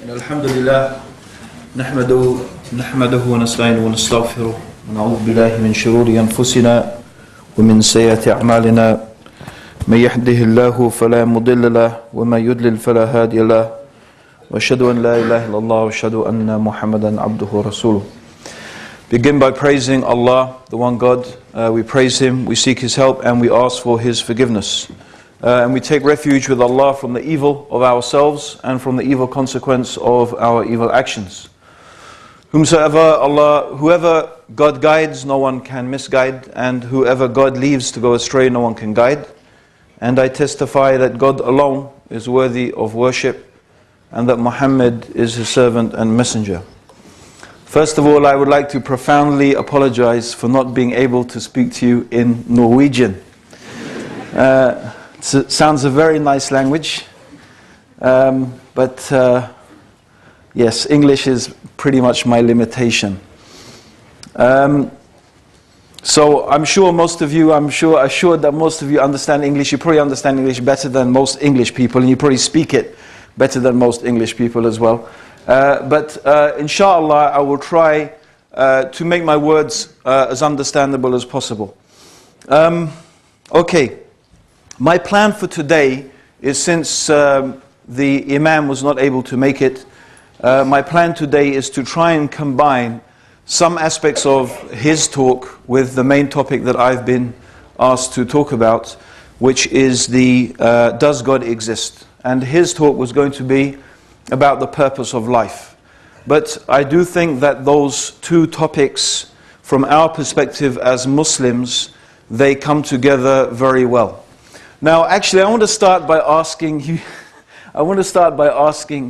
الحمد لله نحمده ونستعينه ونستغفره ونعوذ بالله من شرور أنفسنا ومن سيئات أعمالنا من يهده الله فلا مضل له ومن يضلل فلا هادي له وأشهد أن لا إله إلا الله وأشهد أن محمدا عبده ورسوله. Begin by praising Allah, the one God. We praise Him, we seek His help, and we ask for His forgiveness. And we take refuge with Allah from the evil of ourselves and from the evil consequence of our evil actions. Whoever God guides, no one can misguide, and whoever God leaves to go astray, no one can guide. And I testify that God alone is worthy of worship, and that Muhammad is His servant and messenger. First of all, I would like to profoundly apologize for not being able to speak to you in Norwegian. It sounds a very nice language, but yes, English is pretty much my limitation. So I'm sure assured that most of you understand English. You probably understand English better than most English people, and you probably speak it better than most English people as well. But inshallah, I will try to make my words as understandable as possible. Okay, my plan for today is, since the Imam was not able to make it, my plan today is to try and combine some aspects of his talk with the main topic that I've been asked to talk about, which is the does God exist? And his talk was going to be about the purpose of life. But I do think that those two topics, from our perspective as Muslims, they come together very well. Now, actually, I want to start by asking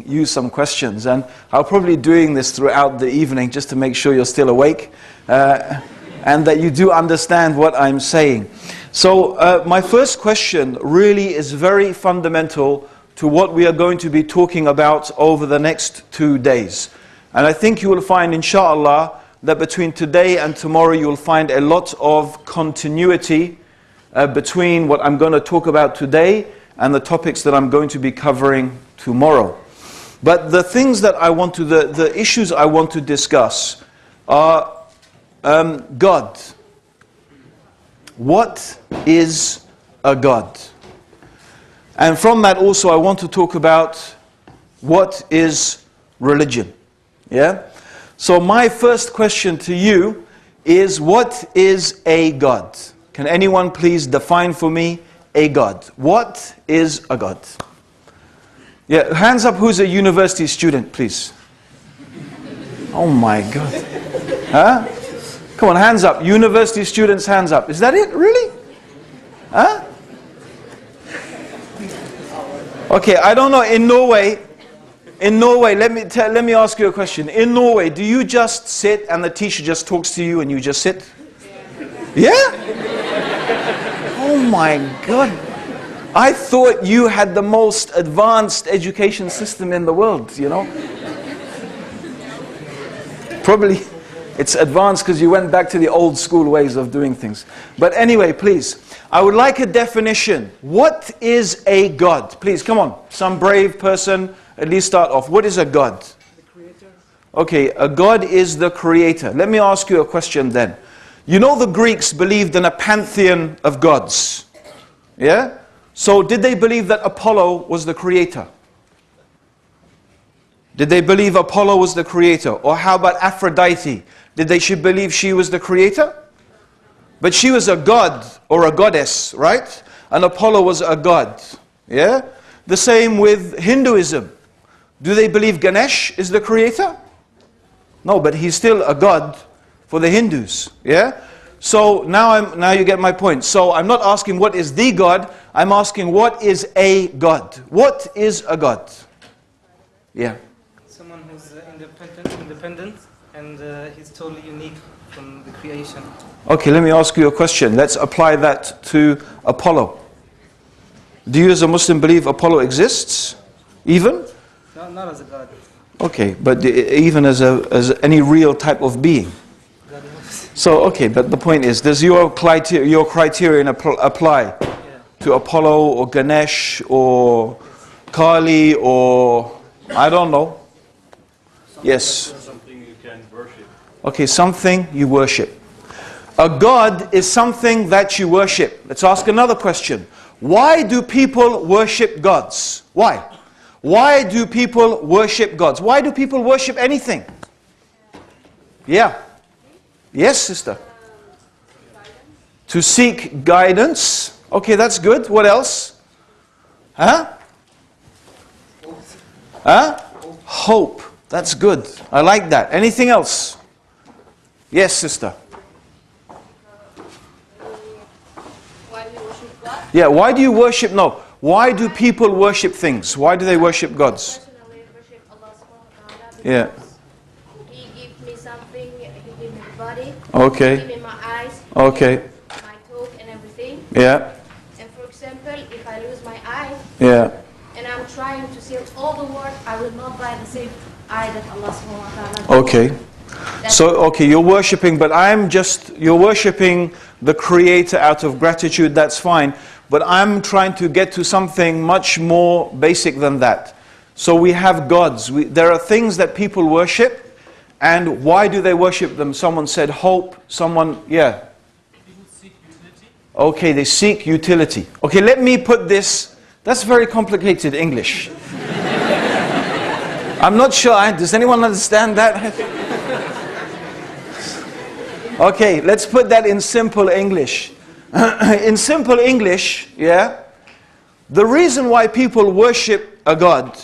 you some questions, and I'll probably be doing this throughout the evening just to make sure you're still awake and that you do understand what I'm saying. So my first question really is very fundamental to what we are going to be talking about over the next 2 days. And I think you will find, inshallah, that between today and tomorrow you will find a lot of continuity between what I'm going to talk about today and the topics that I'm going to be covering tomorrow. But the things that the issues I want to discuss are God. What is a God? And from that also I want to talk about what is religion. Yeah? So my first question to you is, what is a God? Can anyone please define for me a God? What is a God? Yeah, hands up who's a university student, please. Oh my God. Huh? Come on, hands up. University students, hands up. Is that it? Really? Huh? Okay, I don't know. In Norway, let me ask you a question. In Norway, do you just sit and the teacher just talks to you and you just sit? Yeah? Oh my God. I thought you had the most advanced education system in the world, you know? Probably it's advanced because you went back to the old school ways of doing things. But anyway, please, I would like a definition. What is a God? Please, come on. Some brave person, at least start off. What is a God? The creator. Okay, a God is the creator. Let me ask you a question then. You know the Greeks believed in a pantheon of gods. Yeah? So did they believe that Apollo was the creator? Did they believe Apollo was the creator? Or how about Aphrodite? Did they believe she was the creator? But she was a god or a goddess, right? And Apollo was a god. Yeah? The same with Hinduism. Do they believe Ganesh is the creator? No, but he's still a god for the Hindus. Yeah? So now you get my point. So I'm not asking what is the God, I'm asking what is a God. What is a God? Yeah. Someone who's independent and he's totally unique from the creation. Okay, let me ask you a question. Let's apply that to Apollo. Do you as a Muslim believe Apollo exists? Even? No, not as a god. Okay, but even as any real type of being? So, okay, but the point is, does your criterion apply to Apollo or Ganesh or Kali or, I don't know, Yes. Something you can worship. Okay, something you worship. A god is something that you worship. Let's ask another question. Why do people worship gods? Why? Why do people worship gods? Why do people worship anything? Yeah. Yes, sister. To seek guidance. Okay, that's good. What else? Huh? Huh? Hope. That's good. I like that. Anything else? Yes, sister. Why do you worship God? Yeah, why do you worship? No. Why do people worship things? Why do they worship gods? Personally, I worship Allah subhanahu wa ta'ala Yeah. because He gives me something, He gives me the body, Okay. He gives me my eyes, Okay. my talk and everything. Yeah. And for example, if I lose my eye Yeah. and I'm trying to see all the world, I will not buy the same eye that Allah subhanahu wa ta'ala gives. Okay. So, okay, you're worshipping, but you're worshipping the Creator out of gratitude, that's fine. But I'm trying to get to something much more basic than that. So we have gods. There are things that people worship, and why do they worship them? Someone said hope, yeah. People seek utility. Okay, they seek utility. Okay, let me put this, that's very complicated English. I'm not sure, does anyone understand that? Okay, let's put that in simple English. In simple English, yeah, the reason why people worship a god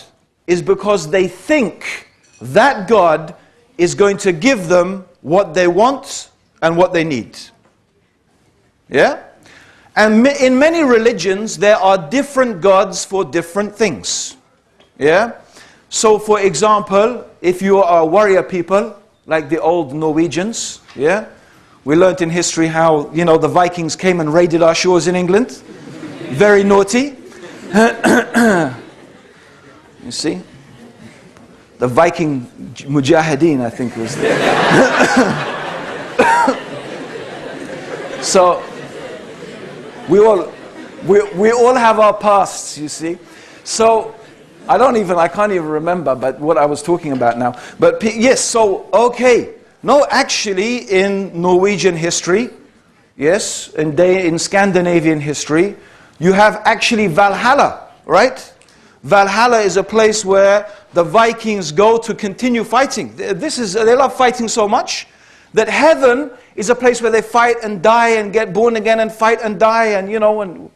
is because they think that god is going to give them what they want and what they need. Yeah? And in many religions, there are different gods for different things. Yeah? So, for example, if you are warrior people, like the old Norwegians, yeah? We learnt in history how, the Vikings came and raided our shores in England. Very naughty. You see? The Viking Mujahideen, I think, was there. So, we all have our pasts, you see. So, I can't even remember but what I was talking about now. But yes, so, okay. No, actually, in Norwegian history, yes, in Scandinavian history, you have actually Valhalla, right? Valhalla is a place where the Vikings go to continue fighting. They love fighting so much that heaven is a place where they fight and die and get born again and fight and die and, and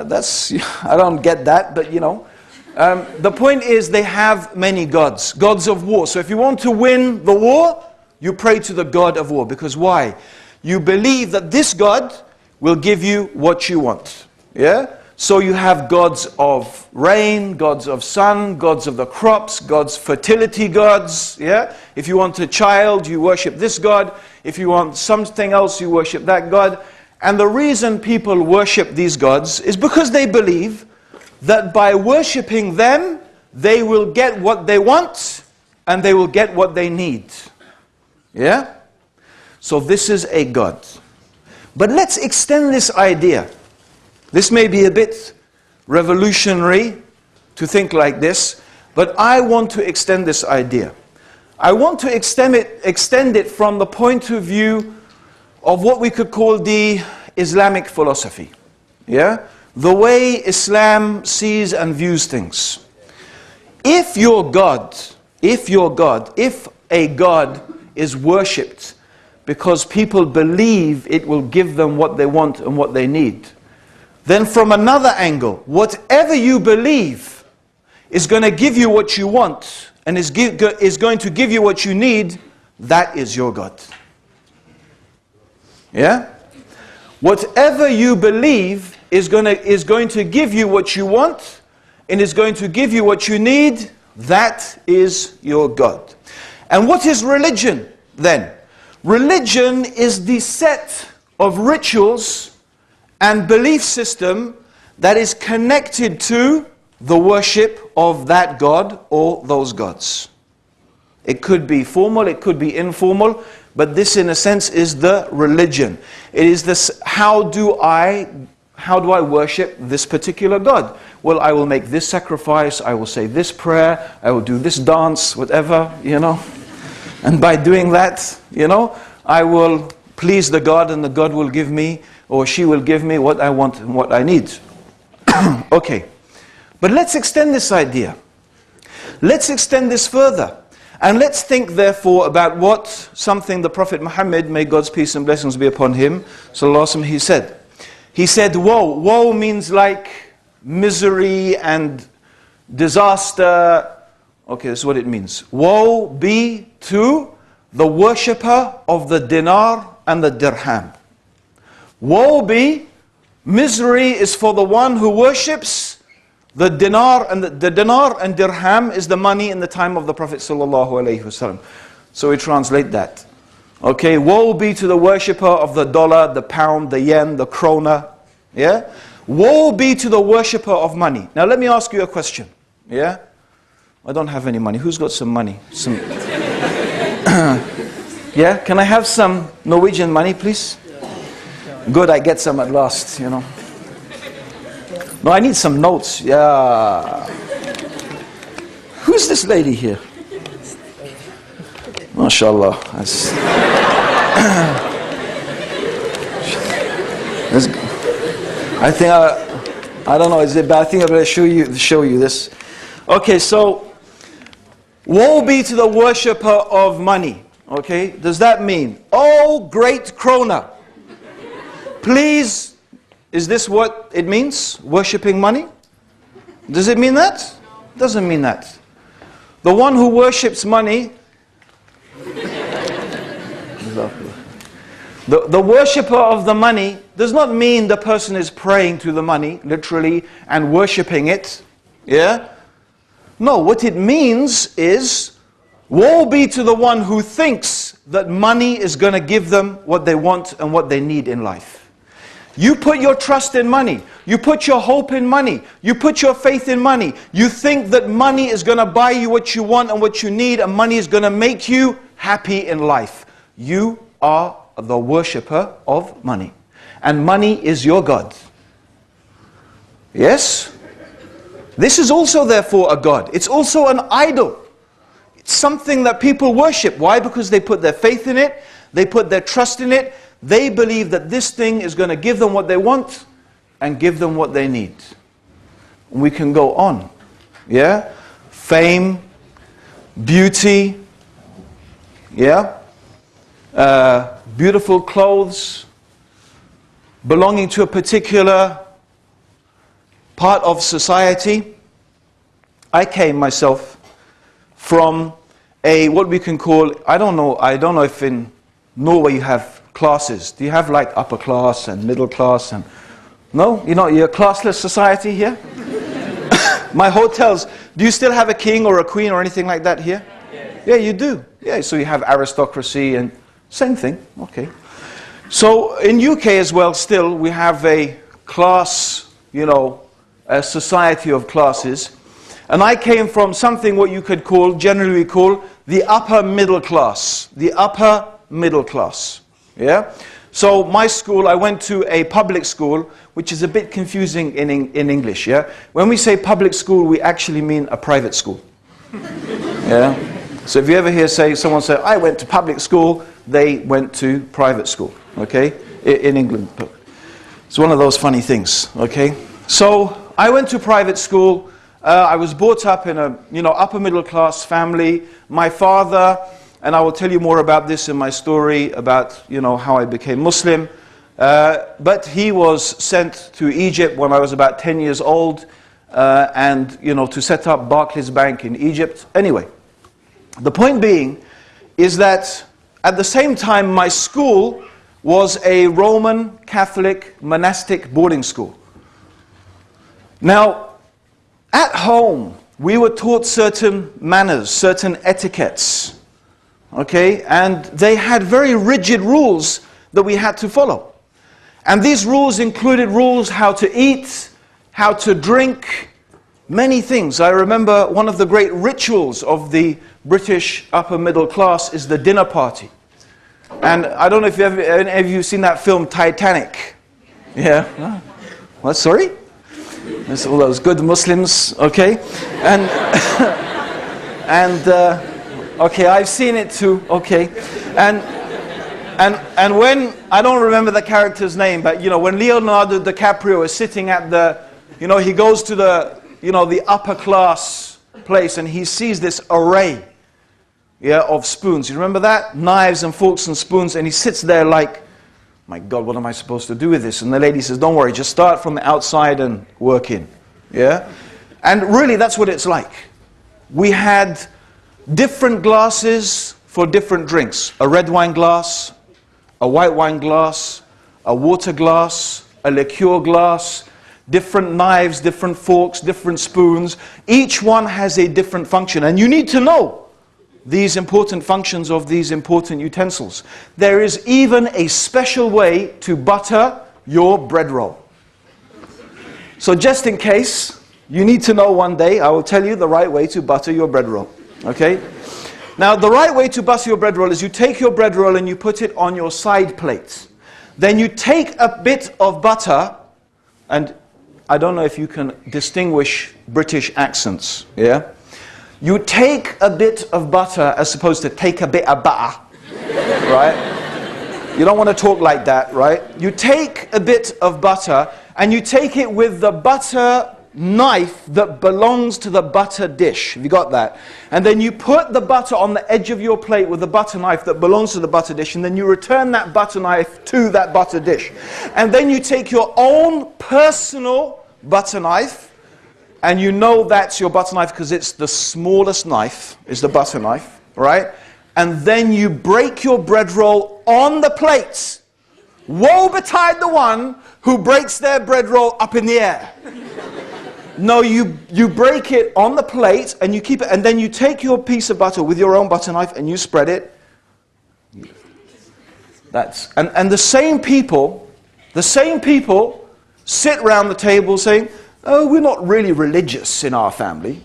that's, I don't get that, but, the point is they have many gods, gods of war. So if you want to win the war, you pray to the God of war. Because why? You believe that this God will give you what you want. Yeah? So you have gods of rain, gods of sun, gods of the crops, gods fertility gods. Yeah? If you want a child, you worship this God. If you want something else, you worship that God. And the reason people worship these gods is because they believe that by worshipping them, they will get what they want and they will get what they need. Yeah? So this is a God. But let's extend this idea. This may be a bit revolutionary to think like this, but I want to extend this idea. I want to extend it from the point of view of what we could call the Islamic philosophy. Yeah? The way Islam sees and views things. If a God is worshipped because people believe it will give them what they want and what they need, then from another angle, whatever you believe is going to give you what you want and is going to give you what you need, that is your God. Yeah? Whatever you believe is going to give you what you want and is going to give you what you need, that is your God. And what is religion then? Religion is the set of rituals and belief system that is connected to the worship of that God or those gods. It could be formal, it could be informal, but this in a sense is the religion. It is this, how do I how do I worship this particular God? Well, I will make this sacrifice, I will say this prayer, I will do this dance, whatever, you know. And by doing that, you know, I will please the God, and the God will give me, or she will give me what I want and what I need. Okay. But let's extend this idea. Let's extend this further. And let's think, therefore, about what something the Prophet Muhammad, may God's peace and blessings be upon him, sallallahu alaihi wasallam, he said. He said, woe. Woe means like misery and disaster. Okay, that's what it means. Woe be to the worshipper of the dinar and the dirham. Woe be, misery is for the one who worships the dinar, and the dinar and dirham is the money in the time of the Prophet sallallahu alaihi wasallam. So we translate that. Okay, woe be to the worshipper of the dollar, the pound, the yen, the krona. Yeah? Woe be to the worshipper of money. Now let me ask you a question. Yeah? I don't have any money. Who's got some money? Some yeah? Can I have some Norwegian money, please? Good, I get some at last, you know. No, I need some notes. Yeah. Who's this lady here? MashaAllah. I think I don't know, is it bad? I think I'm going to show you this. Okay, so woe be to the worshipper of money. Okay, does that mean, oh great krona, please, is this what it means? Worshipping money? Does it mean that? Doesn't mean that. The one who worships money, the worshipper of the money does not mean the person is praying to the money, literally, and worshipping it. Yeah? No, what it means is, woe be to the one who thinks that money is going to give them what they want and what they need in life. You put your trust in money. You put your hope in money. You put your faith in money. You think that money is going to buy you what you want and what you need, and money is going to make you happy in life. You are the worshipper of money. And money is your God. Yes? This is also therefore a God. It's also an idol. It's something that people worship. Why? Because they put their faith in it. They put their trust in it. They believe that this thing is going to give them what they want and give them what they need. We can go on. Yeah? Fame, beauty, yeah? Beautiful clothes, belonging to a particular part of society. I came myself from what we can call, I don't know if in Norway you have classes. Do you have like upper class and middle class? And no? You're a classless society here? My hotels, do you still have a king or a queen or anything like that here? Yeah, you do. Yeah, so you have aristocracy and same thing. Okay. So in UK as well, still, we have a class, a society of classes. And I came from something what you could generally call the upper middle class. The upper middle class. Yeah? So my school, I went to a public school, which is a bit confusing in English. Yeah? When we say public school, we actually mean a private school. Yeah? So if you ever hear someone say, I went to public school, they went to private school. Okay? In England. It's one of those funny things. Okay? So I went to private school. I was brought up in a upper middle class family. My father, and I will tell you more about this in my story about how I became Muslim. But he was sent to Egypt when I was about 10 years old, and to set up Barclays Bank in Egypt. Anyway, the point being is that at the same time my school was a Roman Catholic monastic boarding school. Now, at home, we were taught certain manners, certain etiquettes, okay? And they had very rigid rules that we had to follow. And these rules included rules how to eat, how to drink, many things. I remember one of the great rituals of the British upper middle class is the dinner party. And I don't know if any of you seen that film Titanic. Yeah? What, sorry? There's all those good Muslims, okay? And, okay, I've seen it too, okay? And when, I don't remember the character's name, but you know, when Leonardo DiCaprio is sitting at the, you know, he goes to the, you know, the upper class place and he sees this array, yeah, of spoons. You remember that? Knives and forks and spoons, and he sits there like, my God, what am I supposed to do with this? And the lady says, don't worry, just start from the outside and work in, yeah? And really, that's what it's like. We had different glasses for different drinks. A red wine glass, a white wine glass, a water glass, a liqueur glass, different knives, different forks, different spoons. Each one has a different function. And you need to know these important functions of these important utensils. There is even a special way to butter your bread roll. So just in case, you need to know one day, I will tell you the right way to butter your bread roll. Okay? Now, the right way to butter your bread roll is you take your bread roll and you put it on your side plate. Then you take a bit of butter, and I don't know if you can distinguish British accents, yeah? You take a bit of butter as opposed to take a bit of butter, right? You don't want to talk like that, right? You take a bit of butter and you take it with the butter knife that belongs to the butter dish. Have you got that? And then you put the butter on the edge of your plate with the butter knife that belongs to the butter dish, and then you return that butter knife to that butter dish. And then you take your own personal butter knife, and you know that's your butter knife because it's the smallest knife, is the butter knife, right? And then you break your bread roll on the plate. Woe betide the one who breaks their bread roll up in the air. No, you break it on the plate and you keep it, and then you take your piece of butter with your own butter knife and you spread it. And the same people sit round the table saying, oh, we're not really religious in our family.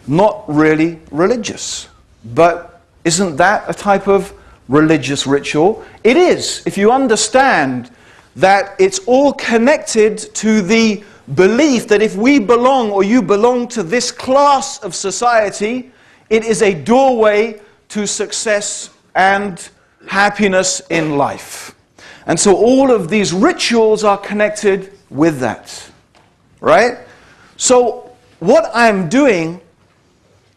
Not really religious. But isn't that a type of religious ritual? It is, if you understand that it's all connected to the belief that if we belong or you belong to this class of society, it is a doorway to success and happiness in life. And so all of these rituals are connected with that. Right? So what I'm doing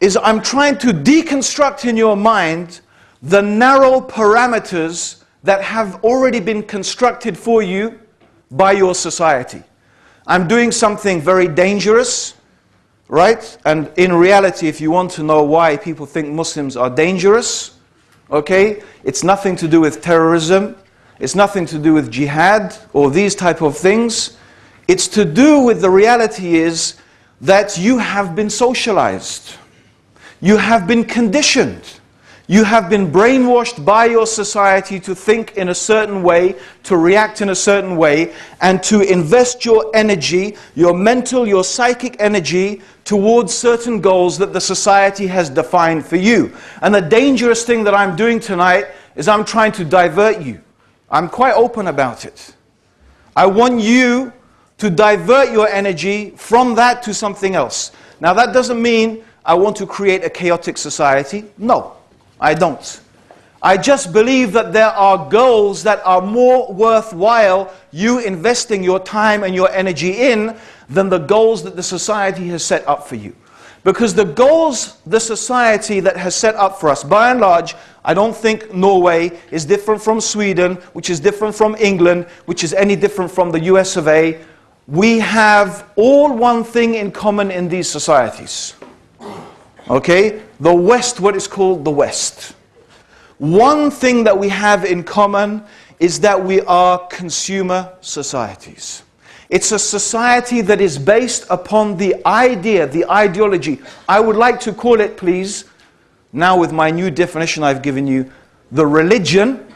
is I'm trying to deconstruct in your mind the narrow parameters that have already been constructed for you by your society. I'm doing something very dangerous, right? And in reality, if you want to know why people think Muslims are dangerous, okay, it's nothing to do with terrorism, it's nothing to do with jihad or these type of things. It's to do with the reality is that you have been socialized. You have been conditioned. You have been brainwashed by your society to think in a certain way, to react in a certain way, and to invest your energy, your mental, your psychic energy towards certain goals that the society has defined for you. And the dangerous thing that I'm doing tonight is I'm trying to divert you. I'm quite open about it. I want you to divert your energy from that to something else. Now that doesn't mean I want to create a chaotic society. No, I don't. I just believe that there are goals that are more worthwhile you investing your time and your energy in than the goals that the society has set up for you. Because the goals the society that has set up for us, by and large, I don't think Norway is different from Sweden, which is different from England, which is any different from the US of A. We have all one thing in common in these societies. Okay? The West, what is called the West. One thing that we have in common is that we are consumer societies. It's a society that is based upon the idea, the ideology. I would like to call it, please, now with my new definition I've given you, the religion,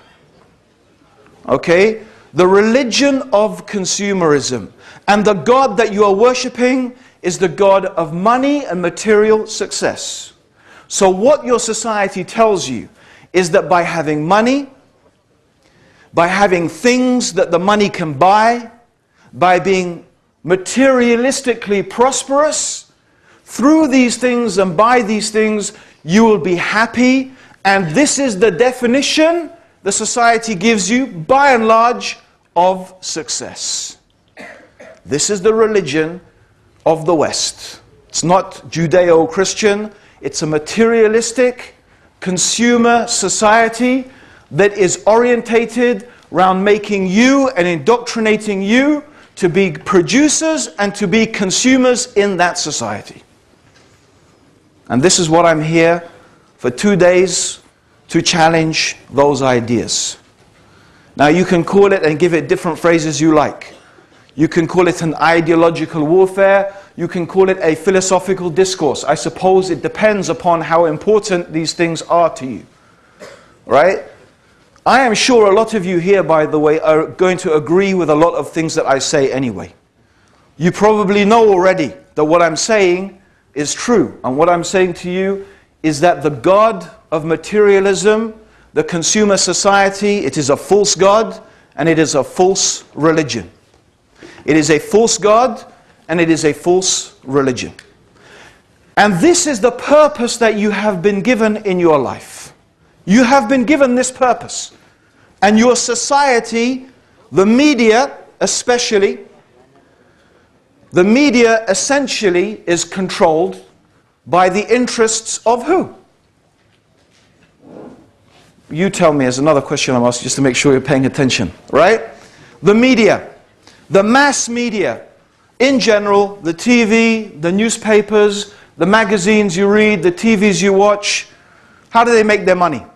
okay? The religion of consumerism. And the God that you are worshipping is the God of money and material success. So what your society tells you is that by having money, by having things that the money can buy, by being materialistically prosperous, through these things and by these things, you will be happy. And this is the definition the society gives you, by and large, of success. This is the religion of the West. It's not Judeo-Christian. It's a materialistic consumer society that is orientated around making you and indoctrinating you to be producers and to be consumers in that society. And this is what I'm here for 2 days to challenge those ideas. Now you can call it and give it different phrases you like. You can call it an ideological warfare. You can call it a philosophical discourse. I suppose it depends upon how important these things are to you. Right? I am sure a lot of you here, by the way, are going to agree with a lot of things that I say anyway. You probably know already that what I'm saying is true. And what I'm saying to you is that the God of materialism, the consumer society, it is a false God and it is a false religion. It is a false God and it is a false religion. And this is the purpose that you have been given in your life. You have been given this purpose. And your society, the media especially, the media essentially is controlled by the interests of who? You tell me, as another question I'm asking, just to make sure you're paying attention, right? The media, the mass media, in general, the TV, the newspapers, the magazines you read, the TVs you watch, how do they make their money?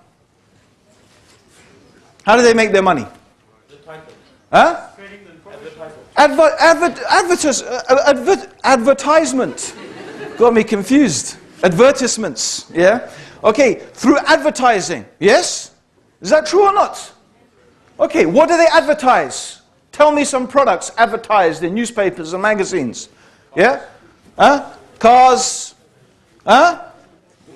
How do they make their money? Huh? Advertisement. Got me confused. Advertisements, yeah? Okay, through advertising, yes? Is that true or not? Okay, what do they advertise? Tell me some products advertised in newspapers and magazines. Yeah? Huh? Cars. Huh?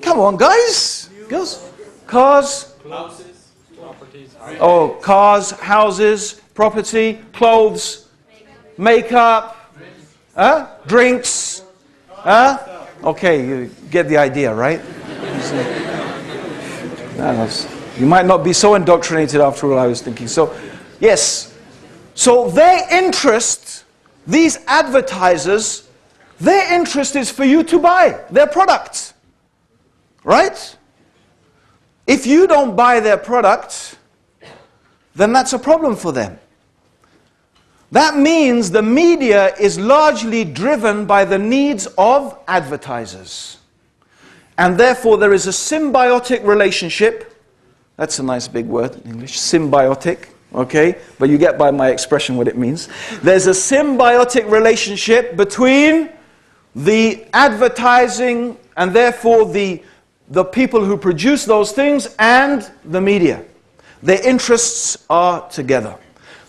Come on, guys. Girls. Cars. Houses, properties. Oh, cars, houses, property, clothes, makeup, drinks. Okay, you get the idea, right? You might not be so indoctrinated after all, I was thinking. So, yes. So their interest, these advertisers, their interest is for you to buy their product. Right? If you don't buy their product, then that's a problem for them. That means the media is largely driven by the needs of advertisers. And therefore there is a symbiotic relationship. That's a nice big word in English, symbiotic. Okay, but you get by my expression what it means. There's a symbiotic relationship between the advertising and therefore the people who produce those things and the media. Their interests are together.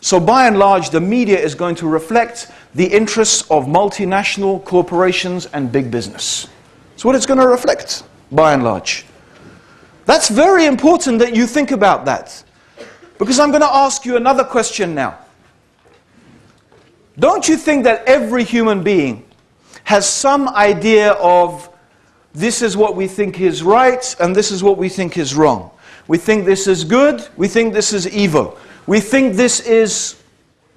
So by and large, the media is going to reflect the interests of multinational corporations and big business. That's what it's going to reflect, by and large. That's very important that you think about that. Because I'm going to ask you another question now. Don't you think that every human being has some idea of this is what we think is right and this is what we think is wrong? We think this is good, we think this is evil. We think this is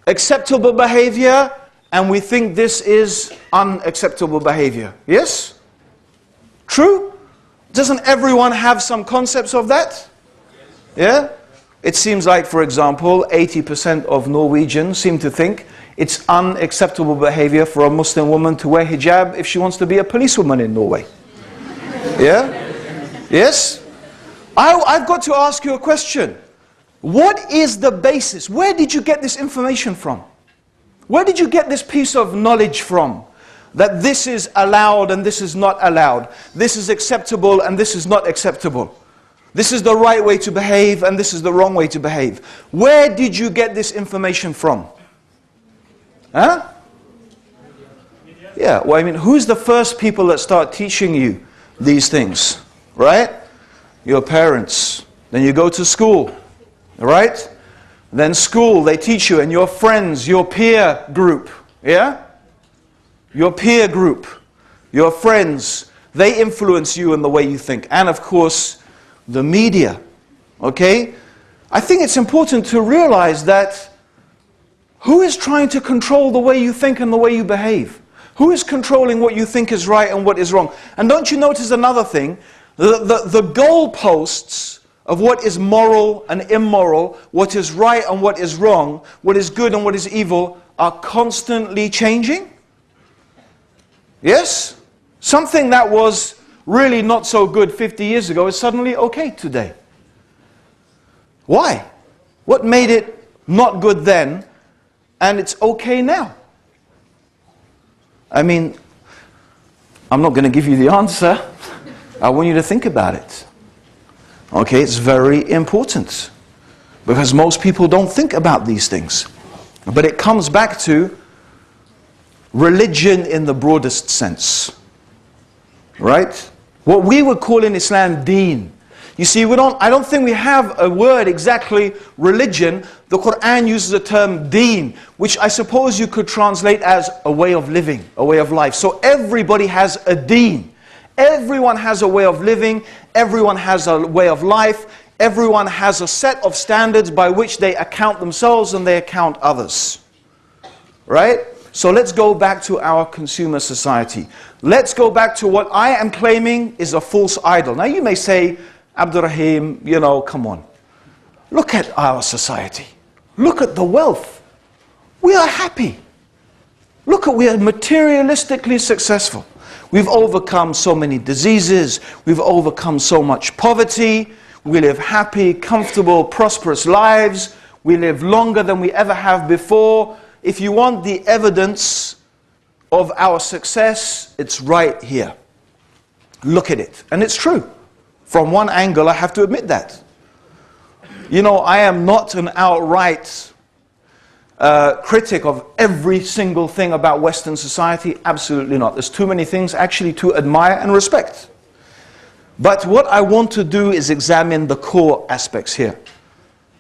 acceptable behavior and we think this is unacceptable behavior. Yes? True? Doesn't everyone have some concepts of that? Yeah? It seems like, for example, 80% of Norwegians seem to think it's unacceptable behavior for a Muslim woman to wear hijab if she wants to be a policewoman in Norway. Yeah? Yes? I've got to ask you a question. What is the basis? Where did you get this information from? Where did you get this piece of knowledge from? That this is allowed and this is not allowed. This is acceptable and this is not acceptable. This is the right way to behave and this is the wrong way to behave. Where did you get this information from? Huh? Yeah, well, I mean, who's the first people that start teaching you these things? Right? Your parents. Then you go to school. Right? Then school, they teach you, and your friends, your peer group. Yeah? your peer group, your friends, they influence you in the way you think. And of course, the media, okay? I think it's important to realize that who is trying to control the way you think and the way you behave? Who is controlling what you think is right and what is wrong? And don't you notice another thing? The goalposts of what is moral and immoral, what is right and what is wrong, what is good and what is evil, are constantly changing? Yes? Something that was really not so good 50 years ago is suddenly okay today. Why? What made it not good then and it's okay now? I mean, I'm not going to give you the answer. I want you to think about it. Okay, it's very important. Because most people don't think about these things. But it comes back to religion in the broadest sense. Right? What we would call in Islam deen. You see, I don't think we have a word exactly religion. The Quran uses the term deen, which I suppose you could translate as a way of living, a way of life. So everybody has a deen. Everyone has a way of living. Everyone has a way of life. Everyone has a set of standards by which they account themselves and they account others. Right? So let's go back to our consumer society. Let's go back to what I am claiming is a false idol. Now you may say, Abdurrahim, you know, come on. Look at our society. Look at the wealth. We are happy. Look at, we are materialistically successful. We've overcome so many diseases. We've overcome so much poverty. We live happy, comfortable, prosperous lives. We live longer than we ever have before. If you want the evidence of our success, it's right here. Look at it. And it's true. From one angle, I have to admit that. You know, I am not an outright critic of every single thing about Western society. Absolutely not. There's too many things actually to admire and respect. But what I want to do is examine the core aspects here.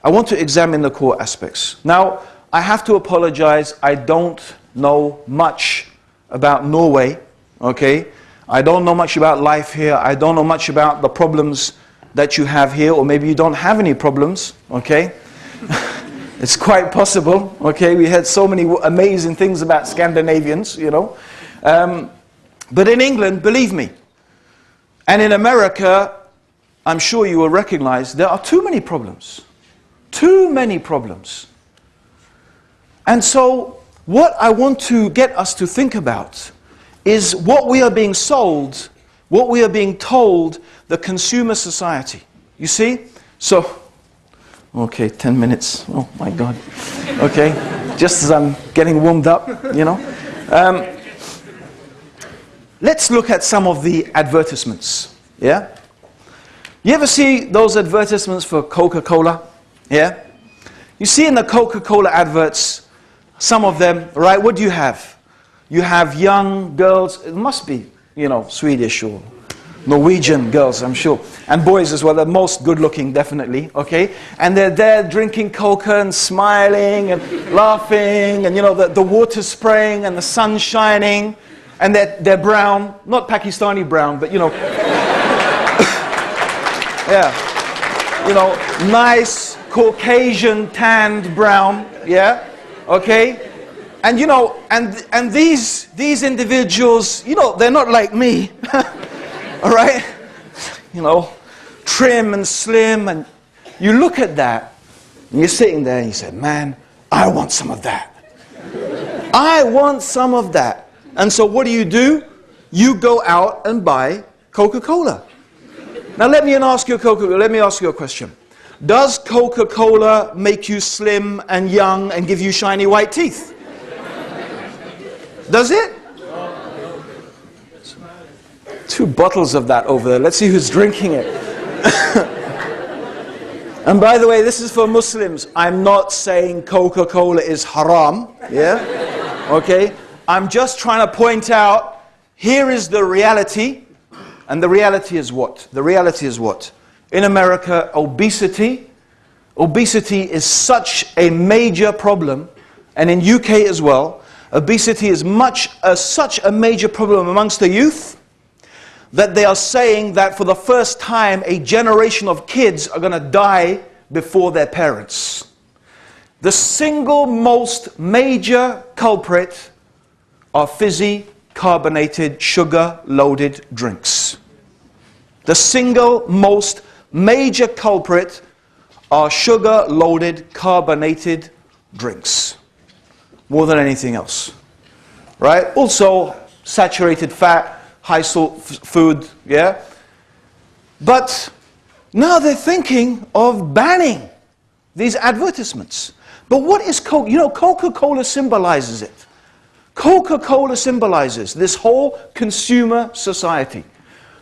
I want to examine the core aspects. Now, I have to apologize. I don't know much about Norway, okay? I don't know much about life here. I don't know much about the problems that you have here, or maybe you don't have any problems, okay? It's quite possible, okay? We heard so many amazing things about Scandinavians, you know. But in England, believe me, and in America, I'm sure you will recognize there are too many problems. Too many problems. And so, what I want to get us to think about is what we are being sold, what we are being told, the consumer society. You see? So, okay, 10 minutes. Oh my God. Okay, just as I'm getting warmed up, you know. Let's look at some of the advertisements. Yeah? You ever see those advertisements for Coca-Cola? Yeah? You see in the Coca-Cola adverts, some of them, right, what do you have? You have young girls, it must be, you know, Swedish or Norwegian girls, I'm sure. And boys as well, the most good looking, definitely, okay? And they're there drinking Coca and smiling and laughing and, you know, the water spraying and the sun shining. And they're brown, not Pakistani brown, but, you know, yeah. You know, nice Caucasian tanned brown, yeah? Okay? And you know, and these individuals, you know, they're not like me. All right? You know, trim and slim, and you look at that, and you're sitting there and you say, man, I want some of that. I want some of that. And so what do? You go out and buy Coca-Cola. Now let me ask you a question. Does Coca-Cola make you slim and young and give you shiny white teeth? Does it? 2 bottles of that over there. Let's see who's drinking it. And by the way, this is for Muslims. I'm not saying Coca-Cola is haram. Yeah? Okay? I'm just trying to point out, here is the reality. And the reality is what? The reality is what? In America, obesity is such a major problem, and in UK as well, Obesity is such a major problem amongst the youth that they are saying that for the first time a generation of kids are going to die before their parents. The single most major culprit are fizzy, carbonated, sugar-loaded drinks. The single most major culprit are sugar-loaded, carbonated drinks. More than anything else. Right? Also, saturated fat, high salt food, yeah? But now they're thinking of banning these advertisements. But what is Coke? You know, Coca-Cola symbolizes it. Coca-Cola symbolizes this whole consumer society.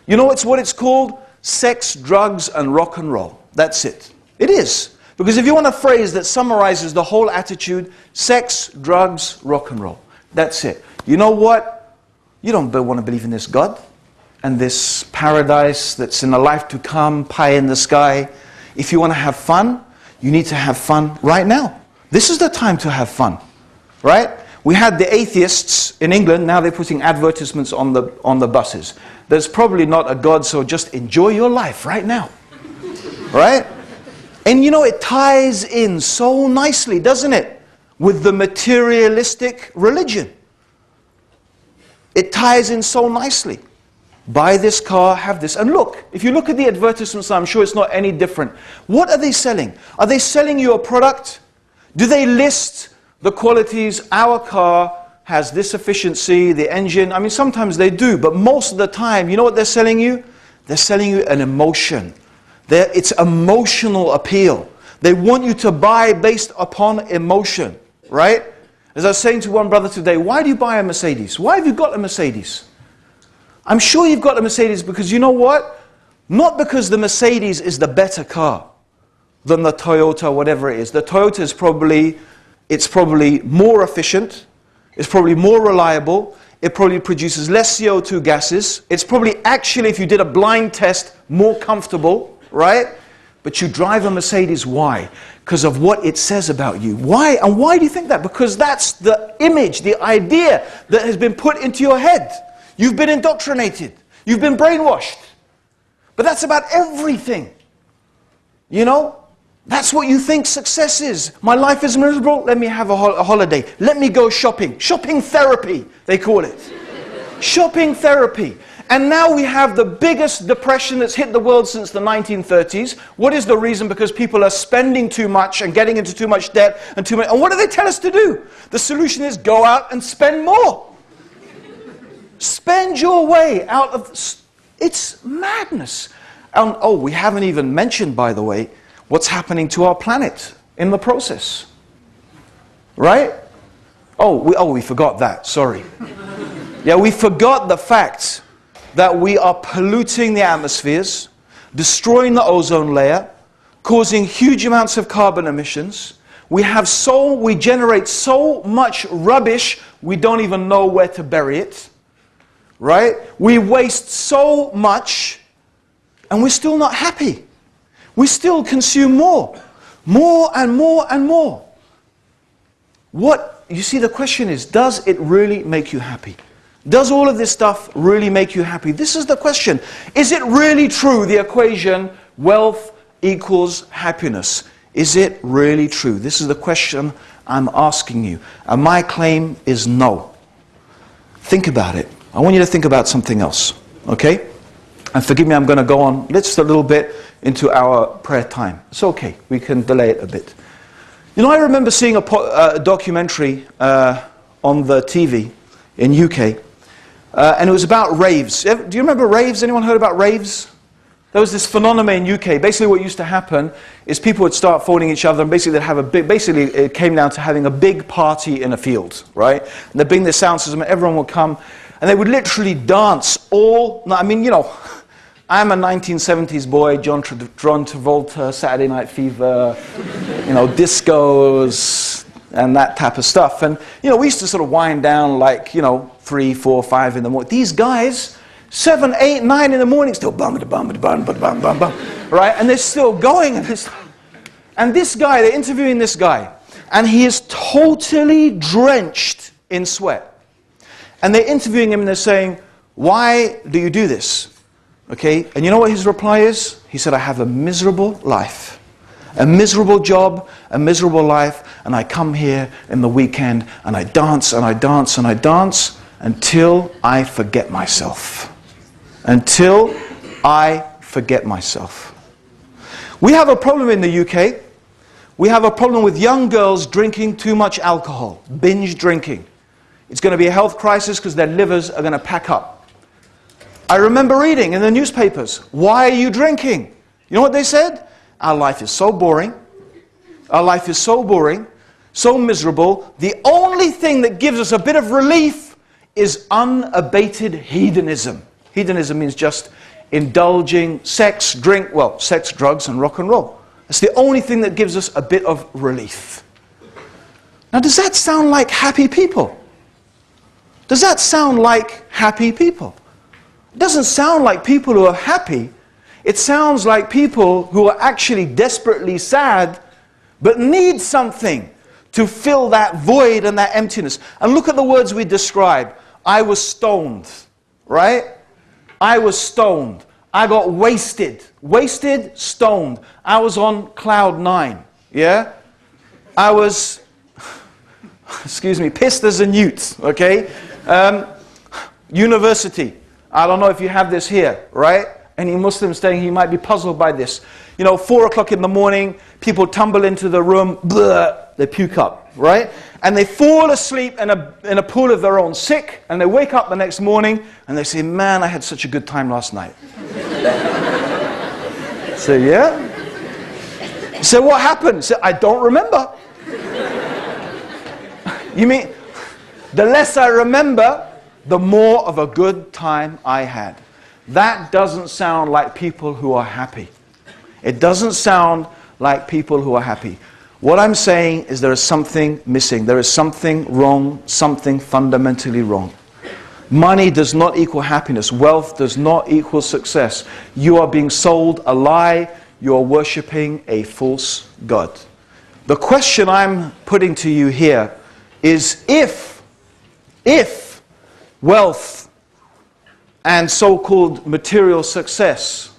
You know what it's called? Sex, drugs, and rock and roll. That's it. It is. Because if you want a phrase that summarizes the whole attitude, sex, drugs, rock and roll. That's it. You know what? You don't want to believe in this God and this paradise that's in a life to come, pie in the sky. If you want to have fun, you need to have fun right now. This is the time to have fun, right? We had the atheists in England, now they're putting advertisements on the buses. There's probably not a God, so just enjoy your life right now, right? And you know, it ties in so nicely, doesn't it, with the materialistic religion. It ties in so nicely. Buy this car, have this. And look, if you look at the advertisements, I'm sure it's not any different. What are they selling? Are they selling you a product? Do they list the qualities? Our car has this efficiency, the engine. I mean, sometimes they do, but most of the time, you know what they're selling you? They're selling you an emotion. It's emotional appeal. They want you to buy based upon emotion, right? As I was saying to one brother today, why do you buy a Mercedes? Why have you got a Mercedes? I'm sure you've got a Mercedes because you know what? Not because the Mercedes is the better car than the Toyota, whatever it is. The Toyota is probably more efficient. It's probably more reliable. It probably produces less CO2 gases. It's probably actually, if you did a blind test, more comfortable, right? But you drive a Mercedes, why? Because of what it says about you. Why? And why do you think that? Because that's the image, the idea that has been put into your head. You've been indoctrinated. You've been brainwashed. But that's about everything. You know? That's what you think success is. My life is miserable. Let me have a holiday. Let me go shopping. Shopping therapy, they call it. Shopping therapy. And now we have the biggest depression that's hit the world since the 1930s. What is the reason? Because people are spending too much and getting into too much debt and too much. And what do they tell us to do? The solution is go out and spend more. Spend your way out of... It's madness. And, oh, we haven't even mentioned, by the way, what's happening to our planet in the process. Right? We forgot that. Sorry. Yeah, we forgot the fact that we are polluting the atmospheres, destroying the ozone layer, causing huge amounts of carbon emissions. We generate so much rubbish, we don't even know where to bury it. Right? We waste so much, and we're still not happy. We still consume more. More and more and more. You see, the question is, does it really make you happy? Does all of this stuff really make you happy? This is the question. Is it really true, the equation, wealth equals happiness? Is it really true? This is the question I'm asking you. And my claim is no. Think about it. I want you to think about something else. Okay? And forgive me, I'm going to go on just a little bit into our prayer time. It's okay. We can delay it a bit. You know, I remember seeing a documentary on the TV in UK. And it was about raves. Do you remember raves? Anyone heard about raves? There was this phenomenon in UK. Basically what used to happen is people would start phoning each other and basically they'd have a big, basically it came down to having a big party in a field, right? And they'd bring their sound system and everyone would come and they would literally dance I mean, you know, I'm a 1970s boy, John Travolta, Saturday Night Fever, you know, discos and that type of stuff. And, you know, we used to sort of wind down like, you know, 3, 4, 5 in the morning. These guys, 7, 8, 9 in the morning, still bum, right? And they're still going. And this guy, they're interviewing this guy, and he is totally drenched in sweat. And they're interviewing him and they're saying, why do you do this? Okay, and you know what his reply is? He said, I have a miserable life, a miserable job, a miserable life, and I come here in the weekend and I dance and I dance and I dance until I forget myself. Until I forget myself. We have a problem in the UK. We have a problem with young girls drinking too much alcohol, binge drinking. It's going to be a health crisis because their livers are going to pack up. I remember reading in the newspapers, why are you drinking? You know what they said? Our life is so boring. Our life is so boring, so miserable. The only thing that gives us a bit of relief is unabated hedonism. Hedonism means just indulging sex, drink, well, sex, drugs, and rock and roll. It's the only thing that gives us a bit of relief. Now, does that sound like happy people? Does that sound like happy people? It doesn't sound like people who are happy. It sounds like people who are actually desperately sad, but need something to fill that void and that emptiness. And look at the words we describe. I was stoned, right? I was stoned. I got wasted. Wasted, stoned. I was on cloud 9. Yeah? I was, excuse me, pissed as a newt. Okay? University. I don't know if you have this here, right? Any Muslim staying here might be puzzled by this. You know, 4 o'clock in the morning, people tumble into the room, bleh, they puke up, right? And they fall asleep in a pool of their own sick, and they wake up the next morning, and they say, man, I had such a good time last night. So, yeah? So what happened? So, I don't remember. You mean, the less I remember, the more of a good time I had. That doesn't sound like people who are happy. It doesn't sound like people who are happy. What I'm saying is there is something missing. There is something wrong, something fundamentally wrong. Money does not equal happiness. Wealth does not equal success. You are being sold a lie. You are worshipping a false god. The question I'm putting to you here is if wealth and so-called material success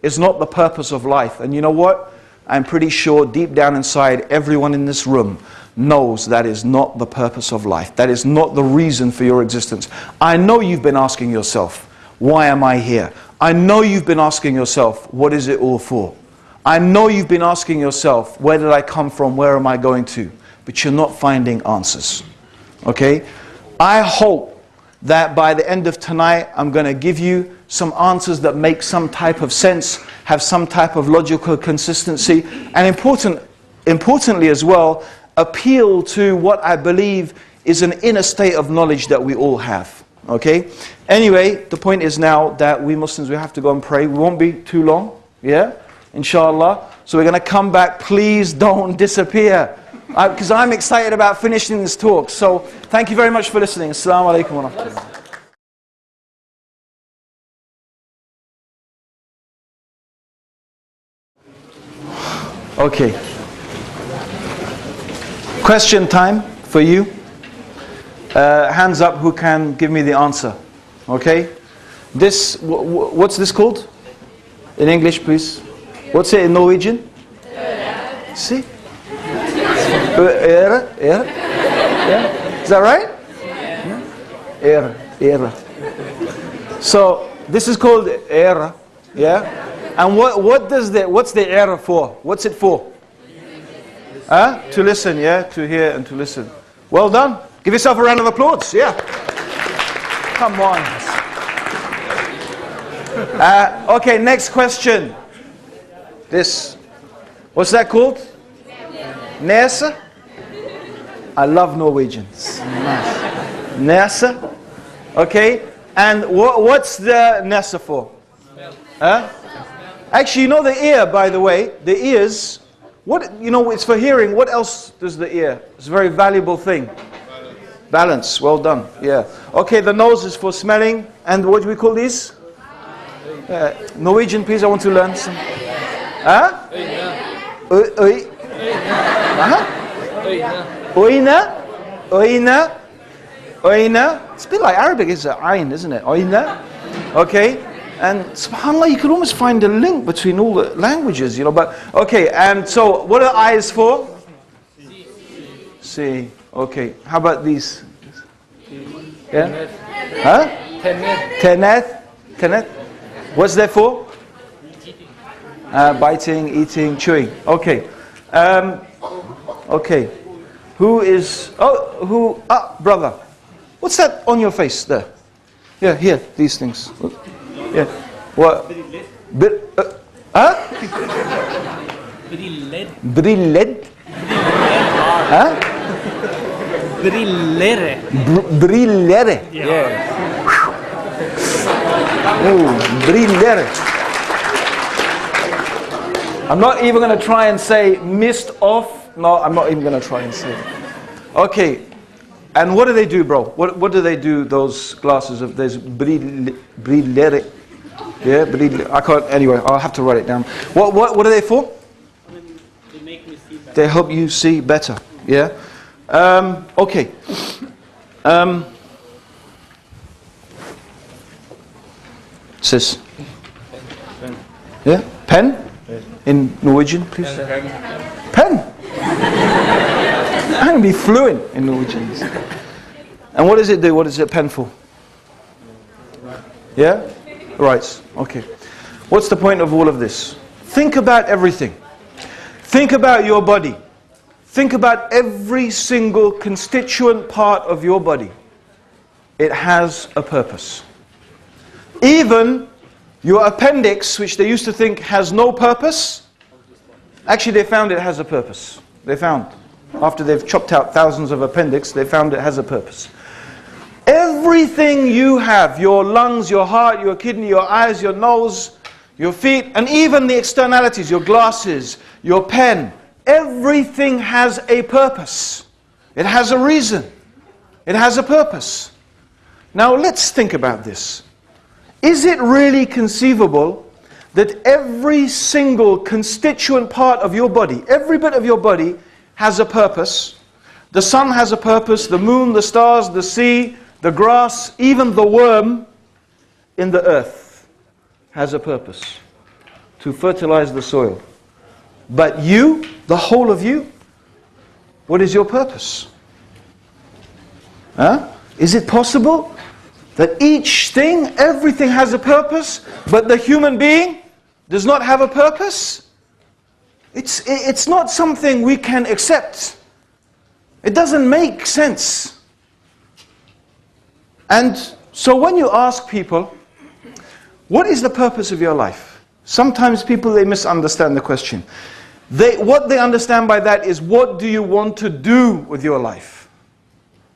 is not the purpose of life. And you know what? I'm pretty sure deep down inside, everyone in this room knows that is not the purpose of life. That is not the reason for your existence. I know you've been asking yourself, why am I here? I know you've been asking yourself, what is it all for? I know you've been asking yourself, where did I come from? Where am I going to? But you're not finding answers. Okay? I hope that by the end of tonight, I'm going to give you some answers that make some type of sense, have some type of logical consistency, and importantly as well, appeal to what I believe is an inner state of knowledge that we all have. Okay? Anyway, the point is now that we Muslims, we have to go and pray. We won't be too long. Yeah? Inshallah. So we're going to come back. Please don't disappear. Because I'm excited about finishing this talk. So thank you very much for listening. Assalamu alaikum wa rahmatullah. Okay. Question time for you. Hands up who can give me the answer. Okay? This, what's this called? In English, please. What's it in Norwegian? See? Yeah? Is that right? Yeah. So this is called era. Yeah? And what's the era for? What's it for? To listen, yeah? To hear and to listen. Well done. Give yourself a round of applause. Yeah. Come on. Okay, next question. This. What's that called? Nesa? I love Norwegians. Nesa? Okay. And what's the Nesa for? Huh? Actually, you know the ear, by the way, the ears, it's for hearing. What else does the ear? It's a very valuable thing. Balance. Well done. Yeah. Okay, the nose is for smelling. And what do we call these? Norwegian, please. I want to learn some. Huh? Oina. Oina. It's a bit like Arabic, it's ayn, isn't it? Oina. Okay. And subhanAllah, you could almost find a link between all the languages, you know. But okay, and so what are eyes for? See. Okay. How about these? Yeah? Huh? Teneth. Teneth. What's that for? Biting, eating, chewing. Okay. Okay. Who is... brother. What's that on your face there? Yeah, here. These things. Yeah. What? Huh? Brilled. Huh? Brillere. Brillere. Yeah. Oh, brillere. I'm not even going to try and say mist off. No, I'm not even going to try and say it. Okay. And what do they do, bro? What do they do, those glasses of... There's brillere. Yeah, brillere. I can't... Anyway, I'll have to write it down. What are they for? They make me see better. They help you see better. Yeah? Okay. Sis. Yeah? Pen? In Norwegian, please. Pen. I'm going to be fluent in Norwegian. And what does it do? What is it pen for? Yeah? Right. Okay. What's the point of all of this? Think about everything. Think about your body. Think about every single constituent part of your body. It has a purpose. Even your appendix, which they used to think has no purpose, actually they found it has a purpose. They found. After they've chopped out thousands of appendix, they found it has a purpose. Everything you have, your lungs, your heart, your kidney, your eyes, your nose, your feet, and even the externalities, your glasses, your pen, everything has a purpose. It has a reason. It has a purpose. Now let's think about this. Is it really conceivable that every single constituent part of your body, every bit of your body, has a purpose? The sun has a purpose, the moon, the stars, the sea, the grass, even the worm in the earth has a purpose to fertilize the soil. But you, the whole of you, what is your purpose? Huh? Is it possible that each thing, everything has a purpose, but the human being does not have a purpose? It's not something we can accept. It doesn't make sense. And so when you ask people, what is the purpose of your life? Sometimes people, they misunderstand the question. What they understand by that is, what do you want to do with your life?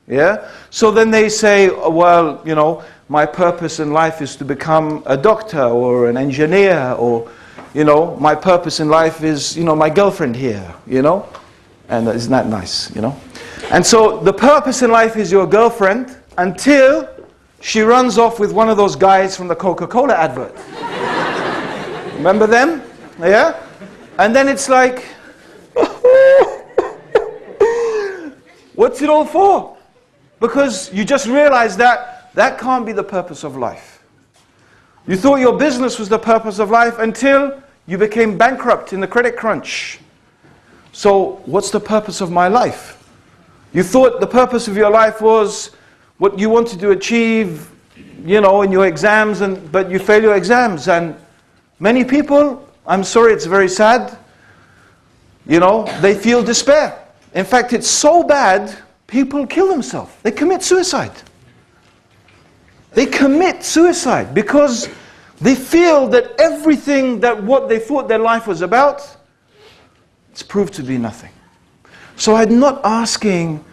Yeah? So then they say, well, you know, my purpose in life is to become a doctor or an engineer, or, you know, my purpose in life is, you know, my girlfriend here, you know? And isn't that nice, you know? And so the purpose in life is your girlfriend until she runs off with one of those guys from the Coca-Cola advert. Remember them? Yeah? And then it's like, what's it all for? Because you just realize that that can't be the purpose of life. You thought your business was the purpose of life until you became bankrupt in the credit crunch. So what's the purpose of my life? You thought the purpose of your life was what you wanted to achieve, you know, in your exams, but you fail your exams. And many people, I'm sorry, it's very sad, you know, they feel despair. In fact, it's so bad, people kill themselves. They commit suicide. They commit suicide because they feel that everything that what they thought their life was about, it's proved to be nothing. So I'm not asking,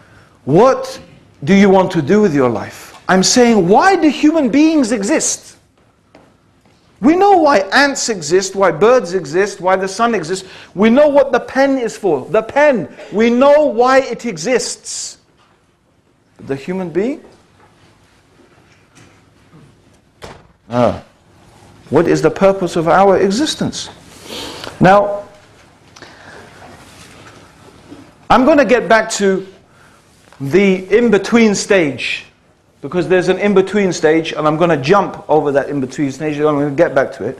what do you want to do with your life? I'm saying, why do human beings exist? We know why ants exist, why birds exist, why the sun exists. We know what the pen is for. The pen. We know why it exists. But the human being? What is the purpose of our existence? Now, I'm going to get back to the in-between stage because there's an in-between stage, and I'm going to jump over that in-between stage. I'm going to get back to it.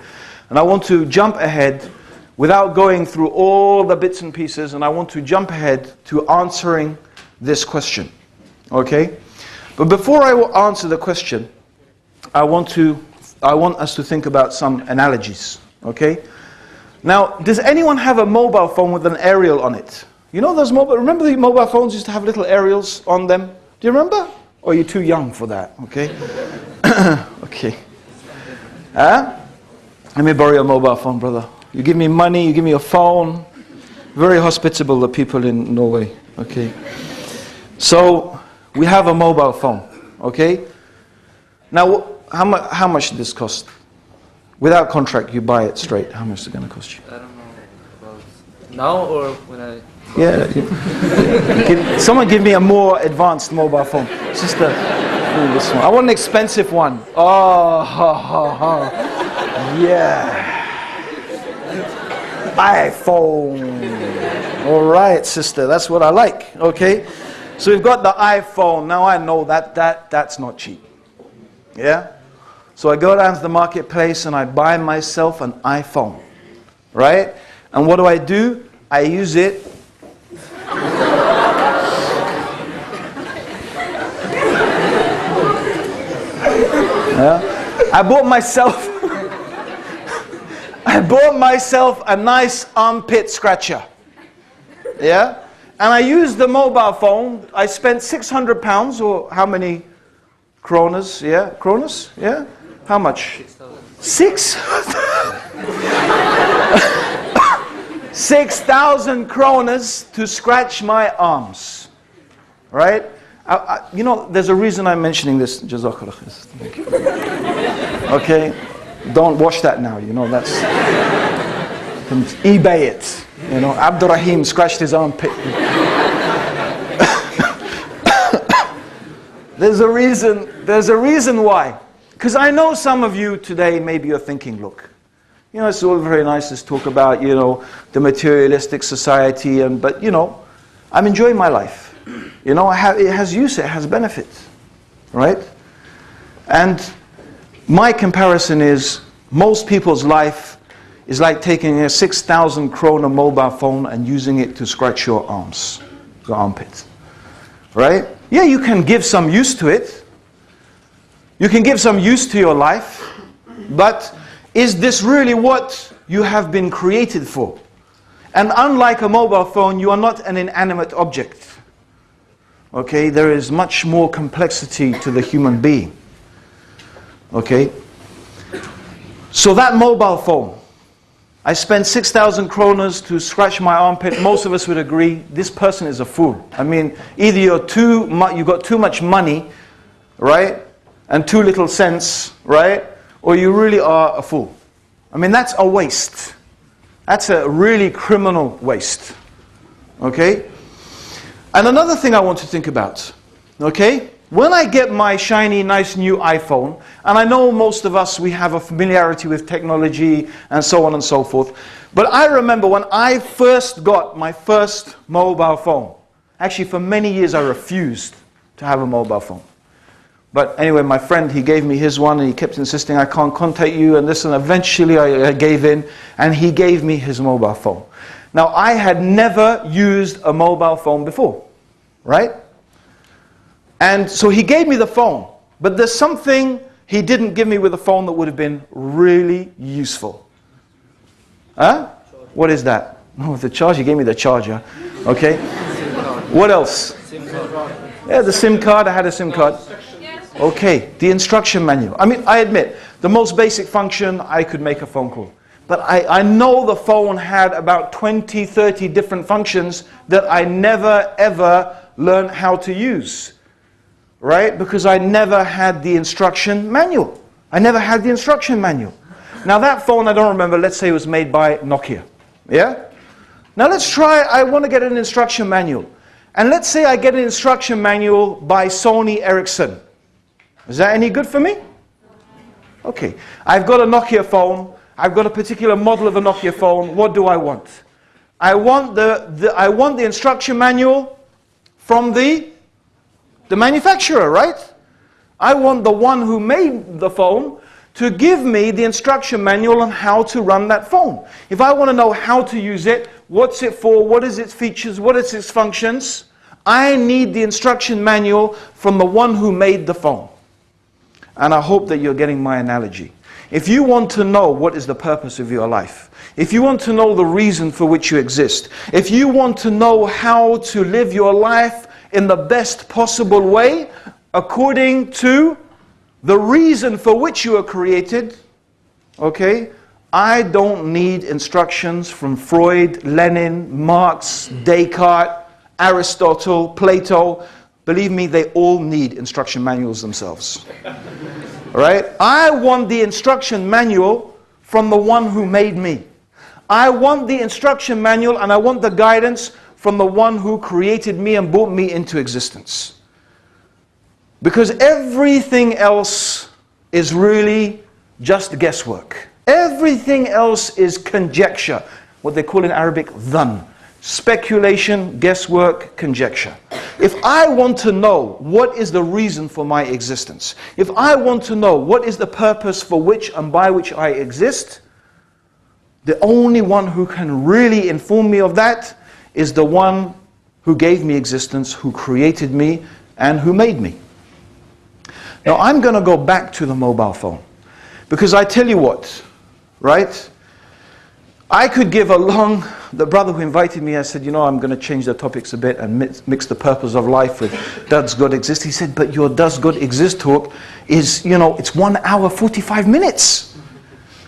And I want to jump ahead without going through all the bits and pieces, and I want to jump ahead to answering this question. Okay? But before I will answer the question, I want us to think about some analogies. Okay? Now, does anyone have a mobile phone with an aerial on it? You know those remember the mobile phones used to have little aerials on them? Do you remember? Or are you too young for that? Okay? Okay. Let me borrow your mobile phone, brother. You give me money, you give me your phone. Very hospitable, the people in Norway. Okay? So, we have a mobile phone. Okay? Now, how much did this cost? Without contract, you buy it straight. How much is it going to cost you? I don't know. About now or when I... Yeah. Someone give me a more advanced mobile phone. Just this one. I want an expensive one. Oh, ha, ha, ha. Yeah. iPhone. All right, sister. That's what I like. Okay. So we've got the iPhone. Now I know that's not cheap. Yeah. So I go down to the marketplace and I buy myself an iPhone. Right? And what do? I use it. I bought myself a nice armpit scratcher. Yeah? And I used the mobile phone. I spent £600 or how many kronas? Yeah? Kronas? Yeah? How much? 6,000 kronas to scratch my arms. Right? You know, there's a reason I'm mentioning this. Jazakallah khair. Okay? Don't watch that now, you know, that's... You can eBay it. You know, Abdurrahim scratched his armpit. There's a reason why. Because I know some of you today, maybe you're thinking, look, you know, it's all very nice to talk about, you know, the materialistic society, but, you know, I'm enjoying my life. You know, it has use, it has benefits, right? And my comparison is, most people's life is like taking a 6,000 krona mobile phone and using it to scratch your arms, your armpits, right? Yeah, you can give some use to it. You can give some use to your life, but is this really what you have been created for? And unlike a mobile phone, you are not an inanimate object. Okay, there is much more complexity to the human being. Okay? So that mobile phone, I spent 6,000 kronas to scratch my armpit. Most of us would agree, this person is a fool. I mean, either you've got too much money, right? And too little sense, right? Or you really are a fool. I mean, that's a waste. That's a really criminal waste. Okay? And another thing I want to think about, okay? When I get my shiny, nice new iPhone, and I know most of us, we have a familiarity with technology and so on and so forth, but I remember when I first got my first mobile phone, actually for many years I refused to have a mobile phone. But anyway, my friend, he gave me his one and he kept insisting, I can't contact you and this, and eventually I gave in and he gave me his mobile phone. Now, I had never used a mobile phone before, right? And so he gave me the phone, but there's something he didn't give me with the phone that would have been really useful. Huh? What is that? Oh, the charger, he gave me the charger. Okay. What else? Yeah, the SIM card, I had a SIM card. Okay, the instruction manual. I mean, I admit, the most basic function, I could make a phone call. But I know the phone had about 20, 30 different functions that I never ever learned how to use. Right? Because I never had the instruction manual. I never had the instruction manual. Now that phone, I don't remember, let's say it was made by Nokia. Yeah? Now let's try, I want to get an instruction manual. And let's say I get an instruction manual by Sony Ericsson. Is that any good for me? Okay. I've got a Nokia phone. I've got a particular model of a Nokia phone. What do I want? I want the instruction manual from the manufacturer, right? I want the one who made the phone to give me the instruction manual on how to run that phone. If I want to know how to use it, what's it for, what is its features, what is its functions, I need the instruction manual from the one who made the phone. And I hope that you're getting my analogy. If you want to know what is the purpose of your life, if you want to know the reason for which you exist, if you want to know how to live your life in the best possible way, according to the reason for which you were created, okay, I don't need instructions from Freud, Lenin, Marx, Descartes, Aristotle, Plato. Believe me, they all need instruction manuals themselves. All right? I want the instruction manual from the one who made me. I want the instruction manual and I want the guidance from the one who created me and brought me into existence. Because everything else is really just guesswork. Everything else is conjecture. What they call in Arabic, dhan. Speculation, guesswork, conjecture. If I want to know what is the reason for my existence, if I want to know what is the purpose for which and by which I exist, the only one who can really inform me of that is the one who gave me existence, who created me, and who made me. Now I'm going to go back to the mobile phone. Because I tell you what, right? I could give a long, the brother who invited me, I said, you know, I'm going to change the topics a bit and mix the purpose of life with does God exist? He said, but your does God exist talk is, you know, it's 1 hour, 45 minutes.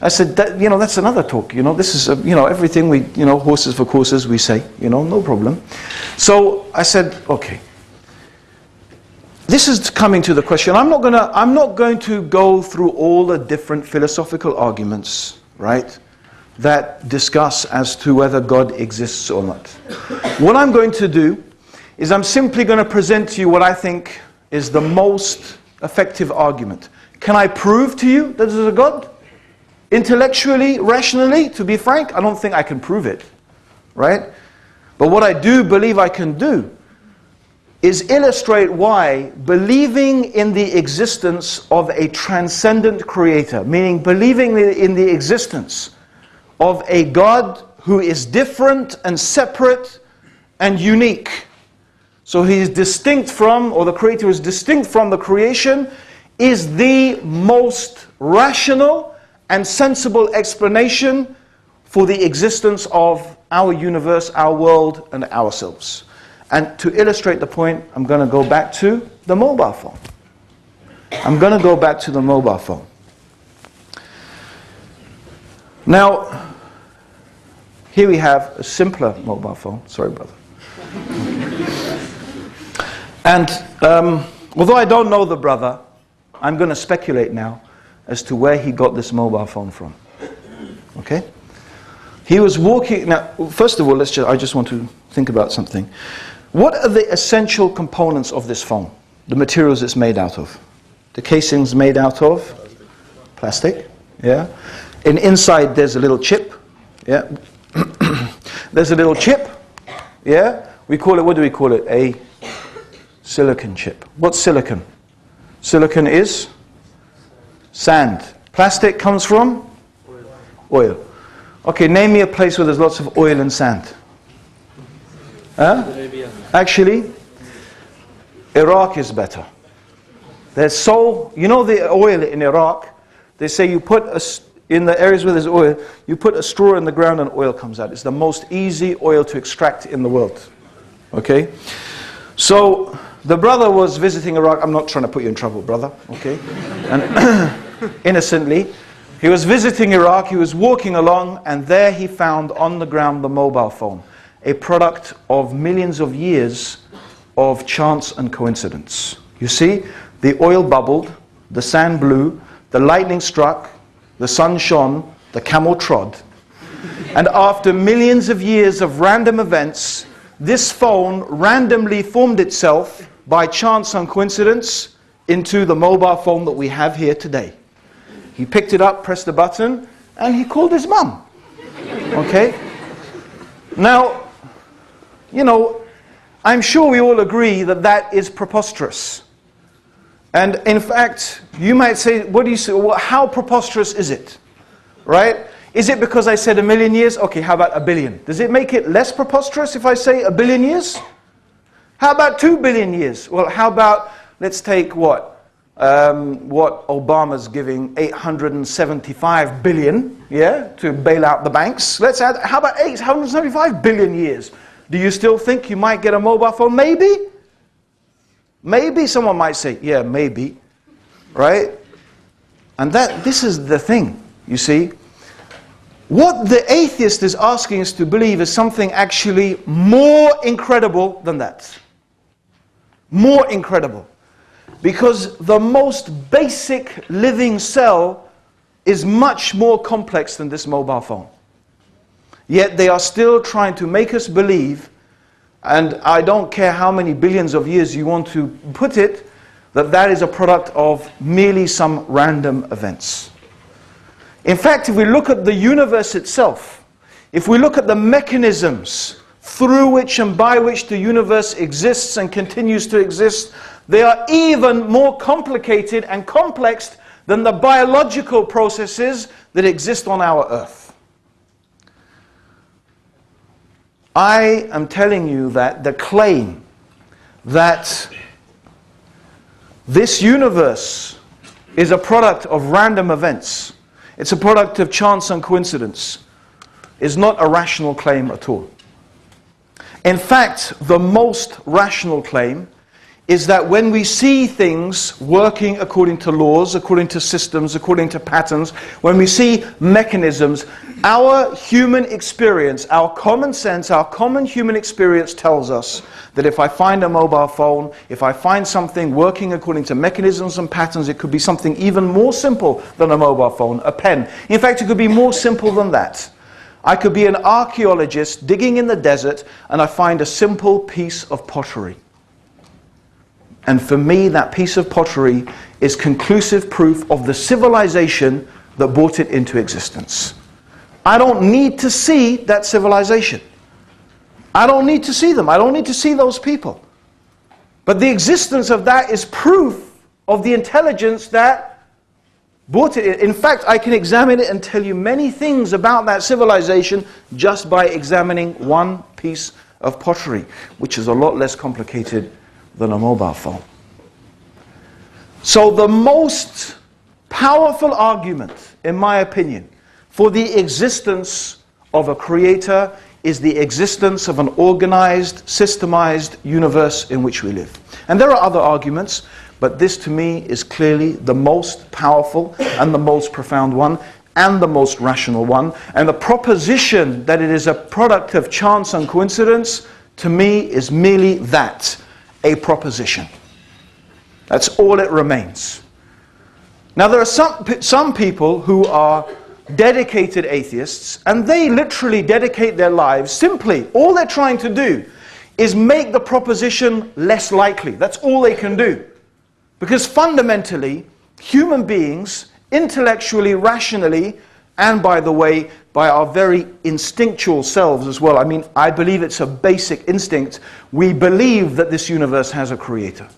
I said, you know, that's another talk. You know, this is, you know, everything we, you know, horses for courses, we say, you know, no problem. So I said, okay. This is coming to the question. I'm not going to go through all the different philosophical arguments, right, that discuss as to whether God exists or not. What I'm going to do is I'm simply going to present to you what I think is the most effective argument. Can I prove to you that there's a God? Intellectually, rationally, to be frank, I don't think I can prove it, right? But what I do believe I can do is illustrate why believing in the existence of a transcendent creator, meaning believing in the existence of a God who is different and separate and unique. So he is distinct from, or the creator is distinct from the creation, is the most rational and sensible explanation for the existence of our universe, our world, and ourselves. And to illustrate the point, I'm going to go back to the mobile phone. I'm going to go back to the mobile phone. Now, here we have a simpler mobile phone. Sorry, brother. And although I don't know the brother, I'm going to speculate now as to where he got this mobile phone from. Okay? He was walking. Now, first of all, I just want to think about something. What are the essential components of this phone? The materials it's made out of. The casing's made out of plastic. Yeah. And inside there's a little chip. Yeah. There's a little chip. Yeah. We call it, what do we call it? A silicon chip. What's silicon? Silicon is sand. Plastic comes from oil. Okay, name me a place where there's lots of oil and sand. Huh? Actually, Iraq is better. There's you know the oil in Iraq, they say you put in the areas where there's oil, you put a straw in the ground and oil comes out. It's the most easy oil to extract in the world. Okay? So, the brother was visiting Iraq. I'm not trying to put you in trouble, brother. Okay? And innocently, he was visiting Iraq, he was walking along, and there he found on the ground the mobile phone. A product of millions of years of chance and coincidence. You see, the oil bubbled, the sand blew, the lightning struck, the sun shone, the camel trod. And after millions of years of random events, this phone randomly formed itself by chance and coincidence into the mobile phone that we have here today. He picked it up, pressed the button, and he called his mum. Okay? Now, you know, I'm sure we all agree that that is preposterous. And in fact, you might say, what do you say? Well, how preposterous is it? Right? Is it because I said 1,000,000 years? Okay, how about 1 billion? Does it make it less preposterous if I say 1 billion years? How about 2 billion years? Well, how about, let's take what Obama's giving, 875 billion, yeah, to bail out the banks. Let's add, how about 875 billion years? Do you still think you might get a mobile phone? Maybe. Maybe someone might say, yeah, maybe, right? And this is the thing, you see. What the atheist is asking us to believe is something actually more incredible than that. More incredible. Because the most basic living cell is much more complex than this mobile phone. Yet they are still trying to make us believe, and I don't care how many billions of years you want to put it, that is a product of merely some random events. In fact, if we look at the universe itself, if we look at the mechanisms through which and by which the universe exists and continues to exist, they are even more complicated and complex than the biological processes that exist on our earth. I am telling you that the claim that this universe is a product of random events, it's a product of chance and coincidence, is not a rational claim at all. In fact, the most rational claim is that when we see things working according to laws, according to systems, according to patterns, when we see mechanisms, our human experience, our common sense, our common human experience tells us that if I find a mobile phone, if I find something working according to mechanisms and patterns, it could be something even more simple than a mobile phone, a pen. In fact, it could be more simple than that. I could be an archaeologist digging in the desert and I find a simple piece of pottery. And for me, that piece of pottery is conclusive proof of the civilization that brought it into existence. I don't need to see that civilization. I don't need to see them. I don't need to see those people. But the existence of that is proof of the intelligence that brought it in. In fact, I can examine it and tell you many things about that civilization just by examining one piece of pottery, which is a lot less complicated than a mobile phone. So the most powerful argument, in my opinion, for the existence of a creator is the existence of an organized, systemized universe in which we live. And there are other arguments, but this to me is clearly the most powerful and the most profound one and the most rational one. And the proposition that it is a product of chance and coincidence, to me, is merely that. A proposition. That's all it remains. Now there are some people who are dedicated atheists, and they literally dedicate their lives simply, all they're trying to do is make the proposition less likely. That's all they can do. Because fundamentally, human beings, intellectually, rationally, and by the way, by our very instinctual selves as well. I mean, I believe it's a basic instinct. We believe that this universe has a creator.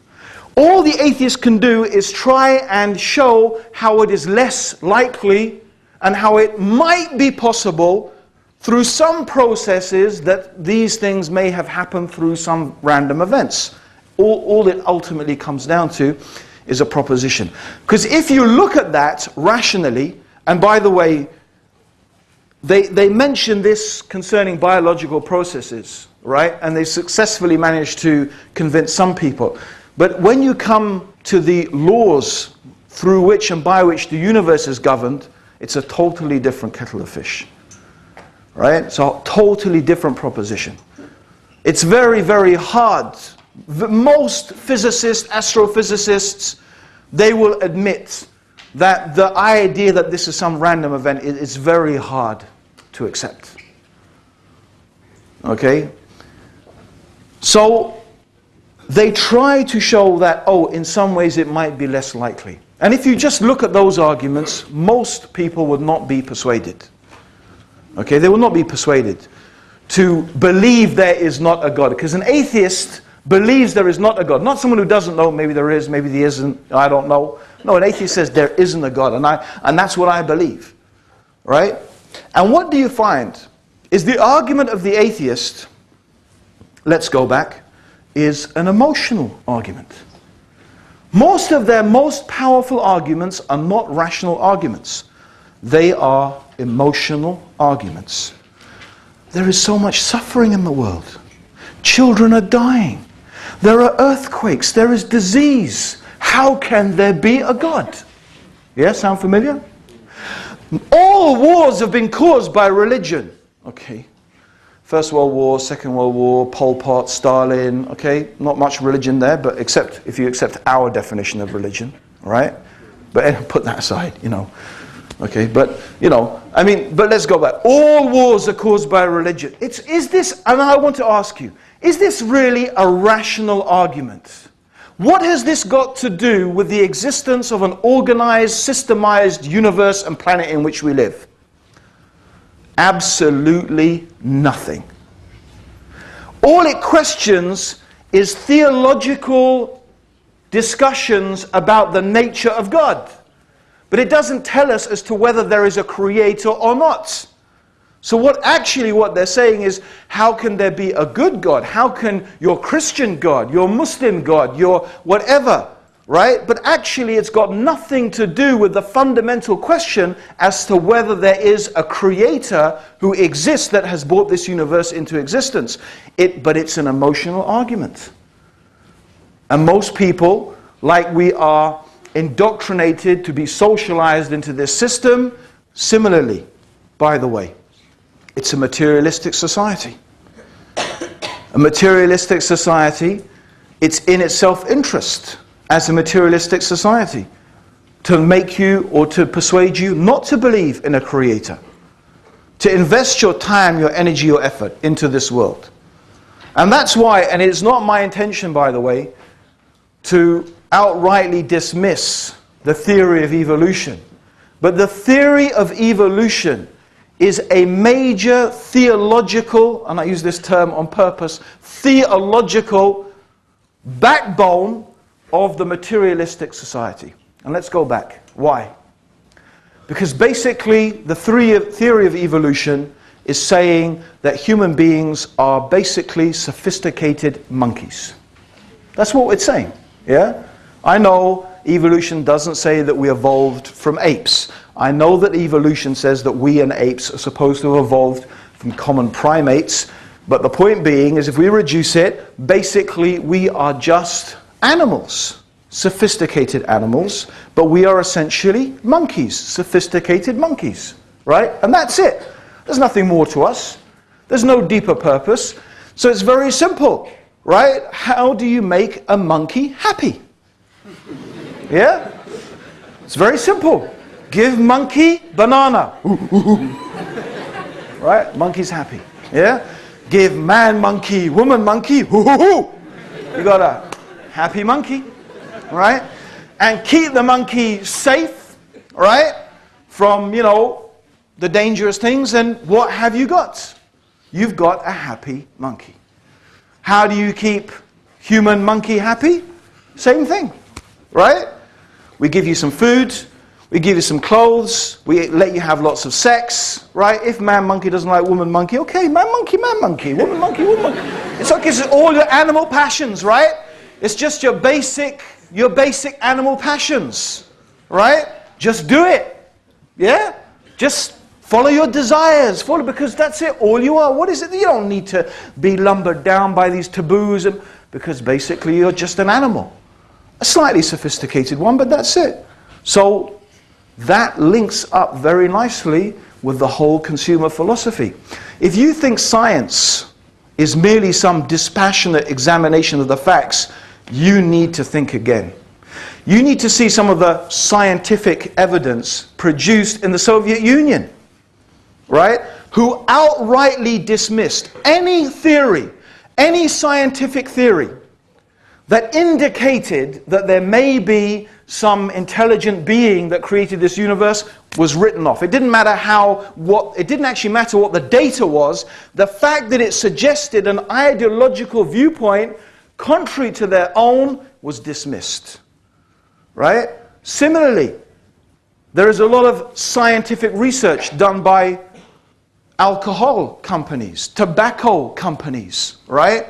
All the atheist can do is try and show how it is less likely and how it might be possible through some processes that these things may have happened through some random events. All it ultimately comes down to is a proposition. Because if you look at that rationally, and by the way, they mention this concerning biological processes, right? And they successfully managed to convince some people. But when you come to the laws through which and by which the universe is governed, it's a totally different kettle of fish, right? It's a totally different proposition. It's very, very hard. Most physicists, astrophysicists, they will admit that the idea that this is some random event is very hard to accept. Okay? So they try to show that, oh, in some ways it might be less likely. And if you just look at those arguments, most people would not be persuaded. Okay? They will not be persuaded to believe there is not a God. Because an atheist believes there is not a God. Not someone who doesn't know, maybe there is, maybe there isn't, I don't know. No, an atheist says there isn't a God, and that's what I believe. Right? And what do you find? Is the argument of the atheist, let's go back, is an emotional argument. Most of their most powerful arguments are not rational arguments. They are emotional arguments. There is so much suffering in the world. Children are dying. There are earthquakes. There is disease. How can there be a God? Yeah, sound familiar? All wars have been caused by religion. Okay. First World War, Second World War, Pol Pot, Stalin. Okay, not much religion there, but except if you accept our definition of religion, right? But put that aside, you know. Okay, but you know, I mean, but let's go back. All wars are caused by religion. Is this, and I want to ask you, is this really a rational argument? What has this got to do with the existence of an organized, systemized universe and planet in which we live? Absolutely nothing. All it questions is theological discussions about the nature of God. But it doesn't tell us as to whether there is a creator or not. So what they're saying is, how can there be a good God? How can your Christian God, your Muslim God, your whatever, right? But actually it's got nothing to do with the fundamental question as to whether there is a creator who exists that has brought this universe into existence. But it's an emotional argument. And most people, like we are indoctrinated to be socialized into this system, similarly, by the way, it's a materialistic society. A materialistic society, it's in its self-interest as a materialistic society to make you or to persuade you not to believe in a creator, to invest your time, your energy, your effort into this world. And that's why, and it's not my intention, by the way, to outrightly dismiss the theory of evolution. But the theory of evolution is a major theological, and I use this term on purpose, theological backbone of the materialistic society. And let's go back. Why? Because basically the theory of evolution is saying that human beings are basically sophisticated monkeys. That's what it's saying. Yeah? I know evolution doesn't say that we evolved from apes. I know that evolution says that we and apes are supposed to have evolved from common primates. But the point being is, if we reduce it, basically we are just animals. Sophisticated animals. But we are essentially monkeys. Sophisticated monkeys. Right? And that's it. There's nothing more to us. There's no deeper purpose. So it's very simple. Right? How do you make a monkey happy? Yeah? It's very simple. Give monkey banana. Right? Monkey's happy. Yeah? Give man monkey, woman monkey. You got a happy monkey. Right? And keep the monkey safe. Right? From, you know, the dangerous things. And what have you got? You've got a happy monkey. How do you keep human monkey happy? Same thing. Right? We give you some food, we give you some clothes, we let you have lots of sex, right? If man monkey doesn't like woman monkey, okay, man monkey, woman monkey, woman monkey. It's okay, it's all your animal passions, right? It's just your basic animal passions, right? Just do it, yeah? Just follow your desires, because that's it, all you are. What is it? You don't need to be lumbered down by these taboos, because basically you're just an animal. A slightly sophisticated one, but that's it. So that links up very nicely with the whole consumer philosophy. If you think science is merely some dispassionate examination of the facts, you need to think again. You need to see some of the scientific evidence produced in the Soviet Union, right? Who outrightly dismissed any theory, any scientific theory that indicated that there may be some intelligent being that created this universe, was written off. It didn't matter it didn't actually matter what the data was. The fact that it suggested an ideological viewpoint contrary to their own, was dismissed. Right? Similarly, there is a lot of scientific research done by alcohol companies, tobacco companies, right?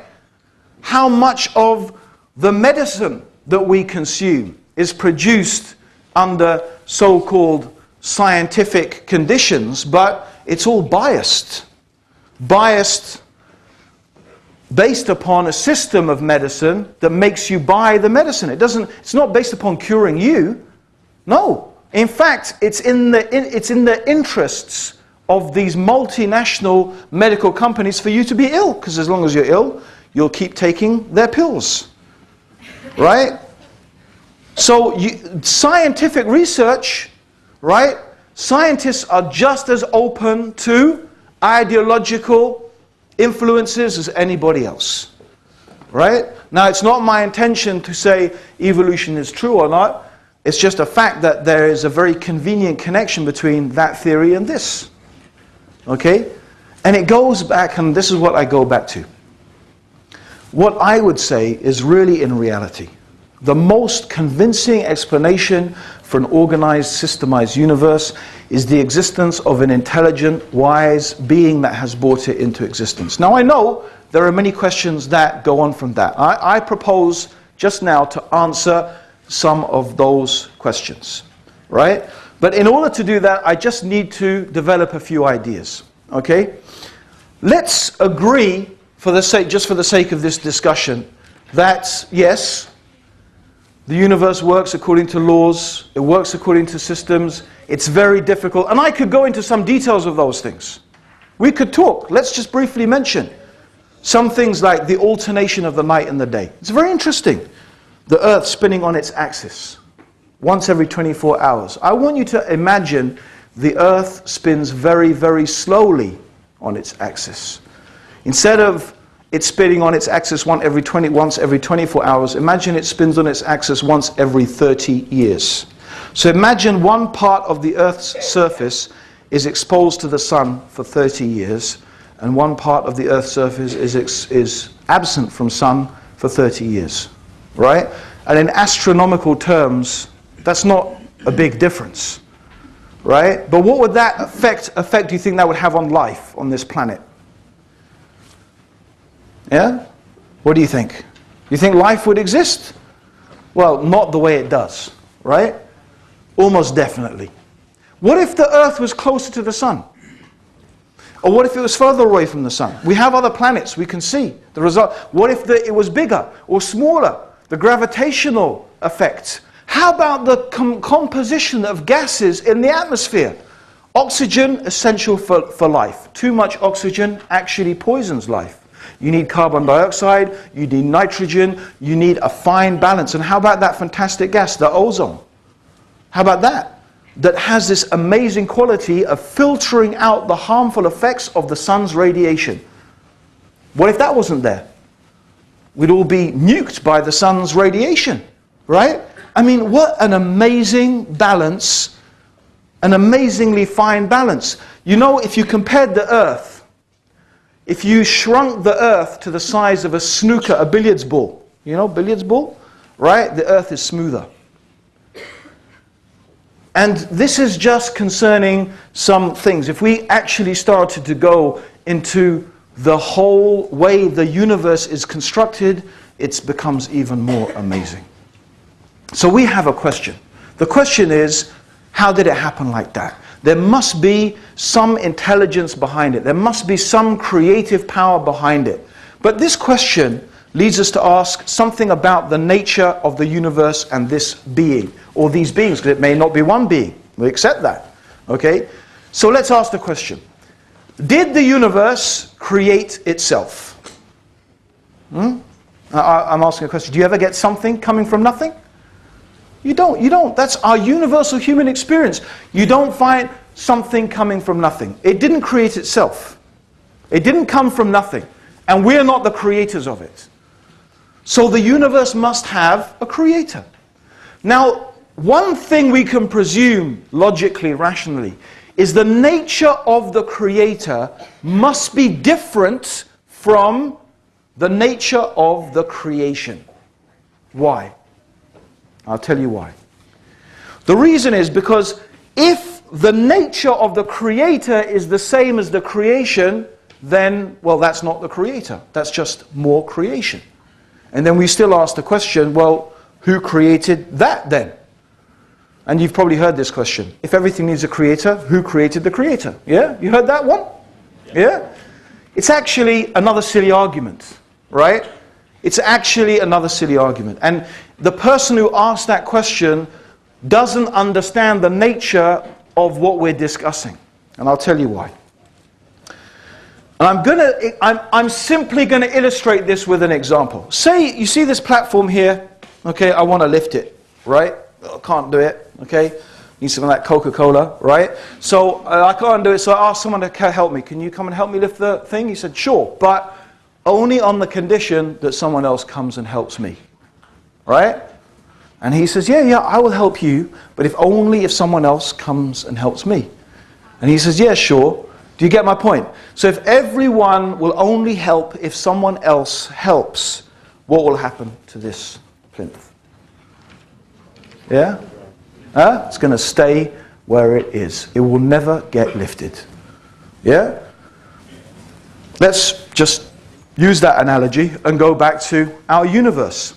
How much of the medicine that we consume is produced under so-called scientific conditions, but it's all biased. Biased based upon a system of medicine that makes you buy the medicine. It's not based upon curing you. No. In fact, it's in the interests of these multinational medical companies for you to be ill, because as long as you're ill, you'll keep taking their pills. Right? So scientific research, right? Scientists are just as open to ideological influences as anybody else. Right? Now, it's not my intention to say evolution is true or not. It's just a fact that there is a very convenient connection between that theory and this. Okay? And it goes back, and this is what I go back to. What I would say is really, in reality, the most convincing explanation for an organized, systemized universe is the existence of an intelligent, wise being that has brought it into existence. Now, I know there are many questions that go on from that. I propose just now to answer some of those questions, right? But in order to do that, I just need to develop a few ideas, okay? Let's agree, just for the sake of this discussion, that yes, the universe works according to laws, it works according to systems, it's very difficult, and I could go into some details of those things. We could talk. Let's just briefly mention some things like the alternation of the night and the day. It's very interesting. The Earth spinning on its axis once every 24 hours. I want you to imagine the Earth spins very, very slowly on its axis. Instead of it spinning on its axis once every 24 hours, imagine it spins on its axis once every 30 years. So imagine one part of the Earth's surface is exposed to the sun for 30 years, and one part of the Earth's surface is absent from sun for 30 years. Right? And in astronomical terms, that's not a big difference. Right? But what would that effect do you think that would have on life on this planet? Yeah? What do you think? You think life would exist? Well, not the way it does. Right? Almost definitely. What if the Earth was closer to the sun? Or what if it was further away from the sun? We have other planets we can see the result. What if it was bigger or smaller? The gravitational effect. How about the composition of gases in the atmosphere? Oxygen, essential for life. Too much oxygen actually poisons life. You need carbon dioxide, you need nitrogen, you need a fine balance. And how about that fantastic gas, the ozone? How about that? That has this amazing quality of filtering out the harmful effects of the sun's radiation. What if that wasn't there? We'd all be nuked by the sun's radiation, right? I mean, what an amazing balance, an amazingly fine balance. You know, if you compared the Earth, if you shrunk the Earth to the size of a snooker, a billiards ball, you know, billiards ball, right? The Earth is smoother. And this is just concerning some things. If we actually started to go into the whole way the universe is constructed, it becomes even more amazing. So we have a question. The question is, how did it happen like that? There must be some intelligence behind it. There must be some creative power behind it. But this question leads us to ask something about the nature of the universe and this being, or these beings, because it may not be one being. We accept that. Okay? So let's ask the question. Did the universe create itself? I'm asking a question. Do you ever get something coming from nothing? You don't. That's our universal human experience. You don't find something coming from nothing. It didn't create itself. It didn't come from nothing. And we're not the creators of it. So the universe must have a creator. Now, one thing we can presume logically, rationally, is the nature of the creator must be different from the nature of the creation. Why? I'll tell you why. The reason is because if the nature of the creator is the same as the creation, then, well, that's not the creator. That's just more creation. And then we still ask the question, well, who created that then? And you've probably heard this question. If everything needs a creator, who created the creator? Yeah? You heard that one? Yeah? It's actually another silly argument, right? It's actually another silly argument. And the person who asked that question doesn't understand the nature of what we're discussing. And I'll tell you why. And I'm simply going to illustrate this with an example. Say, you see this platform here? Okay, I want to lift it, right? I can't do it, okay? Need some of that Coca-Cola, right? So I can't do it, so I asked someone to help me. Can you come and help me lift the thing? He said, sure, but only on the condition that someone else comes and helps me, right? And he says, yeah, I will help you, but only if someone else comes and helps me. And he says, yeah, sure. Do you get my point? So if everyone will only help if someone else helps, what will happen to this plinth? Yeah? It's going to stay where it is. It will never get lifted. Yeah? Let's just use that analogy and go back to our universe.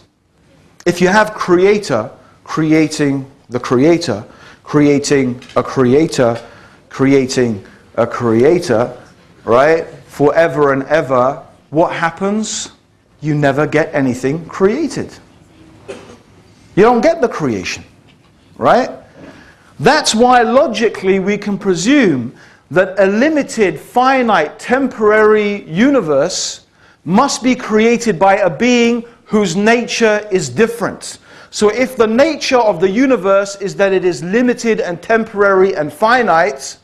If you have creator creating the creator, creating a creator, creating a creator, right? Forever and ever, what happens? You never get anything created. You don't get the creation, right? That's why logically we can presume that a limited, finite, temporary universe must be created by a being whose nature is different. So if the nature of the universe is that it is limited and temporary and finite,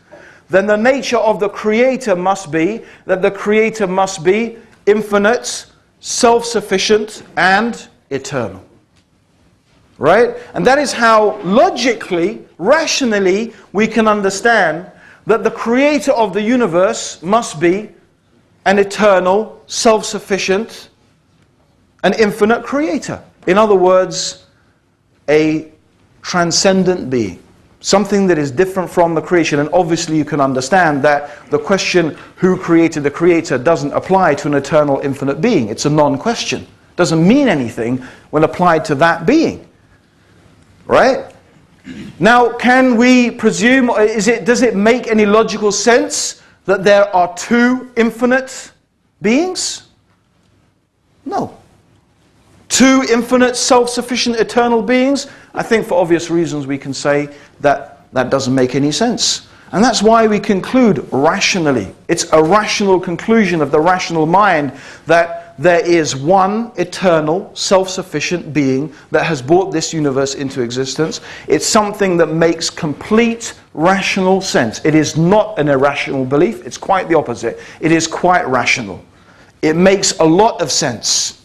then the nature of the creator must be that the creator must be infinite, self-sufficient, and eternal. Right? And that is how logically, rationally, we can understand that the creator of the universe must be an eternal, self-sufficient, and infinite creator. In other words, a transcendent being. Something that is different from the creation. And obviously you can understand that the question, who created the creator, doesn't apply to an eternal, infinite being. It's a non-question. Doesn't mean anything when applied to that being. Right? Now, can we presume, does it make any logical sense that there are two infinite beings? No. Two infinite, self-sufficient, eternal beings? I think for obvious reasons we can say that that doesn't make any sense. And that's why we conclude rationally. It's a rational conclusion of the rational mind that there is one eternal, self-sufficient being that has brought this universe into existence. It's something that makes complete rational sense. It is not an irrational belief. It's quite the opposite. It is quite rational. It makes a lot of sense.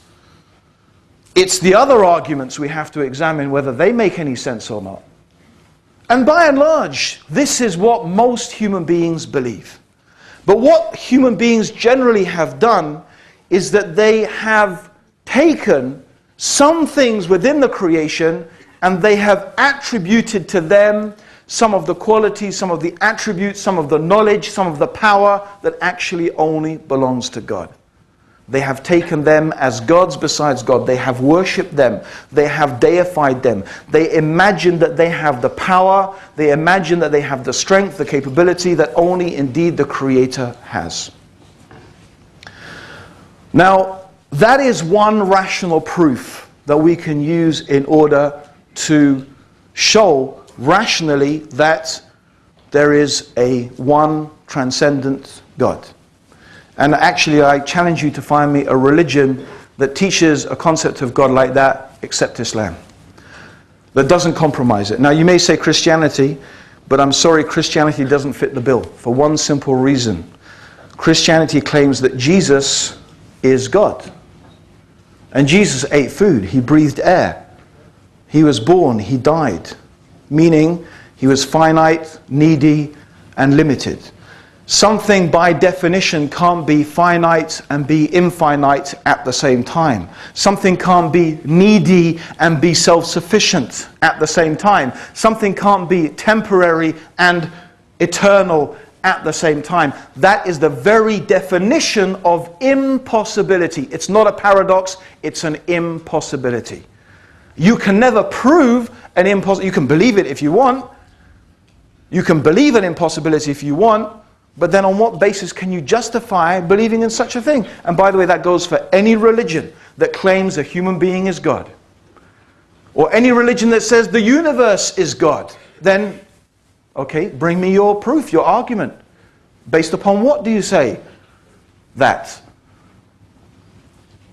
It's the other arguments we have to examine whether they make any sense or not. And by and large, this is what most human beings believe. But what human beings generally have done is that they have taken some things within the creation and they have attributed to them some of the qualities, some of the attributes, some of the knowledge, some of the power that actually only belongs to God. They have taken them as gods besides God. They have worshipped them. They have deified them. They imagine that they have the power. They imagine that they have the strength, the capability that only indeed the Creator has. Now, that is one rational proof that we can use in order to show rationally that there is a one transcendent God. And actually, I challenge you to find me a religion that teaches a concept of God like that, except Islam. That doesn't compromise it. Now, you may say Christianity, but I'm sorry, Christianity doesn't fit the bill for one simple reason. Christianity claims that Jesus is God. And Jesus ate food. He breathed air. He was born. He died. Meaning, he was finite, needy, and limited. Something by definition can't be finite and be infinite at the same time. Something can't be needy and be self-sufficient at the same time. Something can't be temporary and eternal at the same time. That is the very definition of impossibility. It's not a paradox, it's an impossibility. You can never prove an impossibility. You can believe it if you want. You can believe an impossibility if you want. But then on what basis can you justify believing in such a thing? And by the way, that goes for any religion that claims a human being is God. Or any religion that says the universe is God. Then, okay, bring me your proof, your argument. Based upon what do you say that?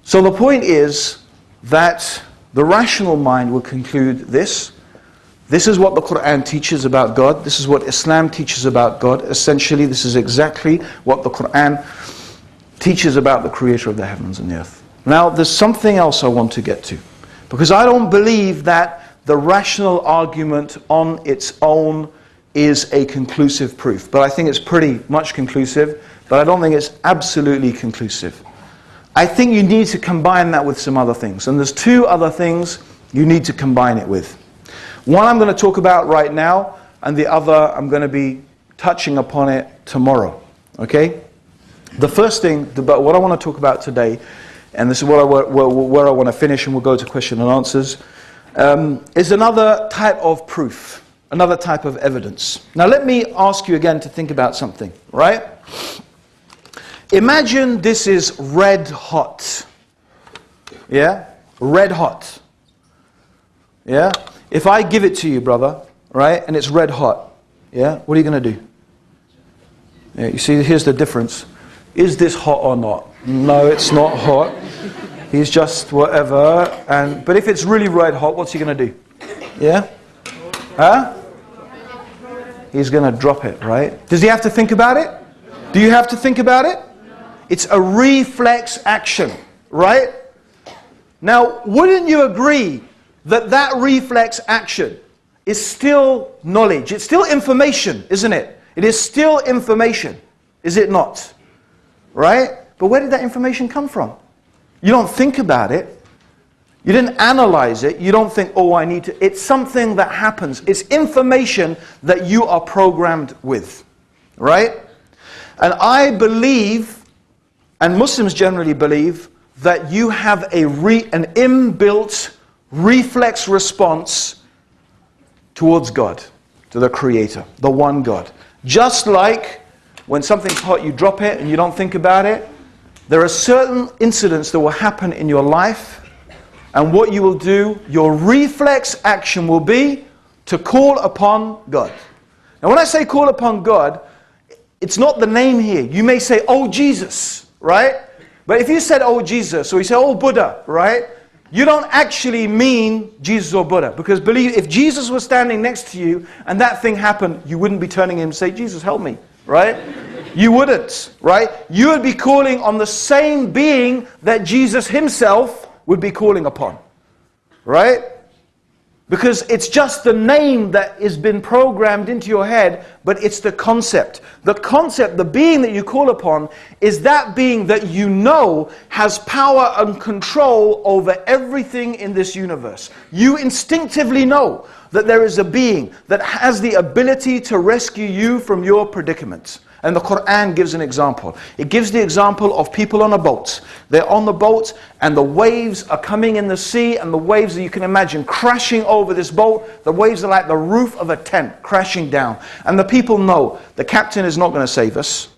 So the point is that the rational mind will conclude this. This is what the Quran teaches about God. This is what Islam teaches about God. Essentially, this is exactly what the Quran teaches about the Creator of the heavens and the earth. Now, there's something else I want to get to. Because I don't believe that the rational argument on its own is a conclusive proof. But I think it's pretty much conclusive. But I don't think it's absolutely conclusive. I think you need to combine that with some other things. And there's two other things you need to combine it with. One I'm going to talk about right now, and the other I'm going to be touching upon it tomorrow. Okay? The first thing, what I want to talk about today, and this is where I want to finish, and we'll go to question and answers, is another type of proof, another type of evidence. Now let me ask you again to think about something, right? Imagine this is red hot. Yeah? Red hot. Yeah? If I give it to you, brother, right, and it's red hot, yeah, what are you going to do? Yeah, you see, here's the difference. Is this hot or not? No, it's not hot. He's just whatever. But if it's really red hot, what's he going to do? Yeah? Huh? He's going to drop it, right? Does he have to think about it? Do you have to think about it? It's a reflex action, right? Now, wouldn't you agree that that reflex action is still knowledge? It's still information, isn't it? It is still information, is it not? Right? But where did that information come from? You don't think about it. You didn't analyze it. You don't think, oh, I need to. It's something that happens. It's information that you are programmed with. Right? And I believe, and Muslims generally believe, that you have an inbuilt reflex response towards God, to the Creator, the one God. Just like when something's hot, you drop it and you don't think about it. There are certain incidents that will happen in your life, and what you will do, your reflex action will be to call upon God. Now when I say call upon God, it's not the name here. You may say, oh Jesus, right? But if you said, oh Jesus, or you say, oh Buddha, right? You don't actually mean Jesus or Buddha. Because believe, if Jesus was standing next to you and that thing happened, you wouldn't be turning him and say, Jesus, help me, right? You wouldn't, right? You would be calling on the same being that Jesus himself would be calling upon, right? Because it's just the name that has been programmed into your head, but it's the concept. The concept, the being that you call upon, is that being that you know has power and control over everything in this universe. You instinctively know that there is a being that has the ability to rescue you from your predicament. And the Quran gives an example. It gives the example of people on a boat. They're on the boat and the waves are coming in the sea, and the waves that you can imagine crashing over this boat. The waves are like the roof of a tent crashing down. And the people know the captain is not going to save us,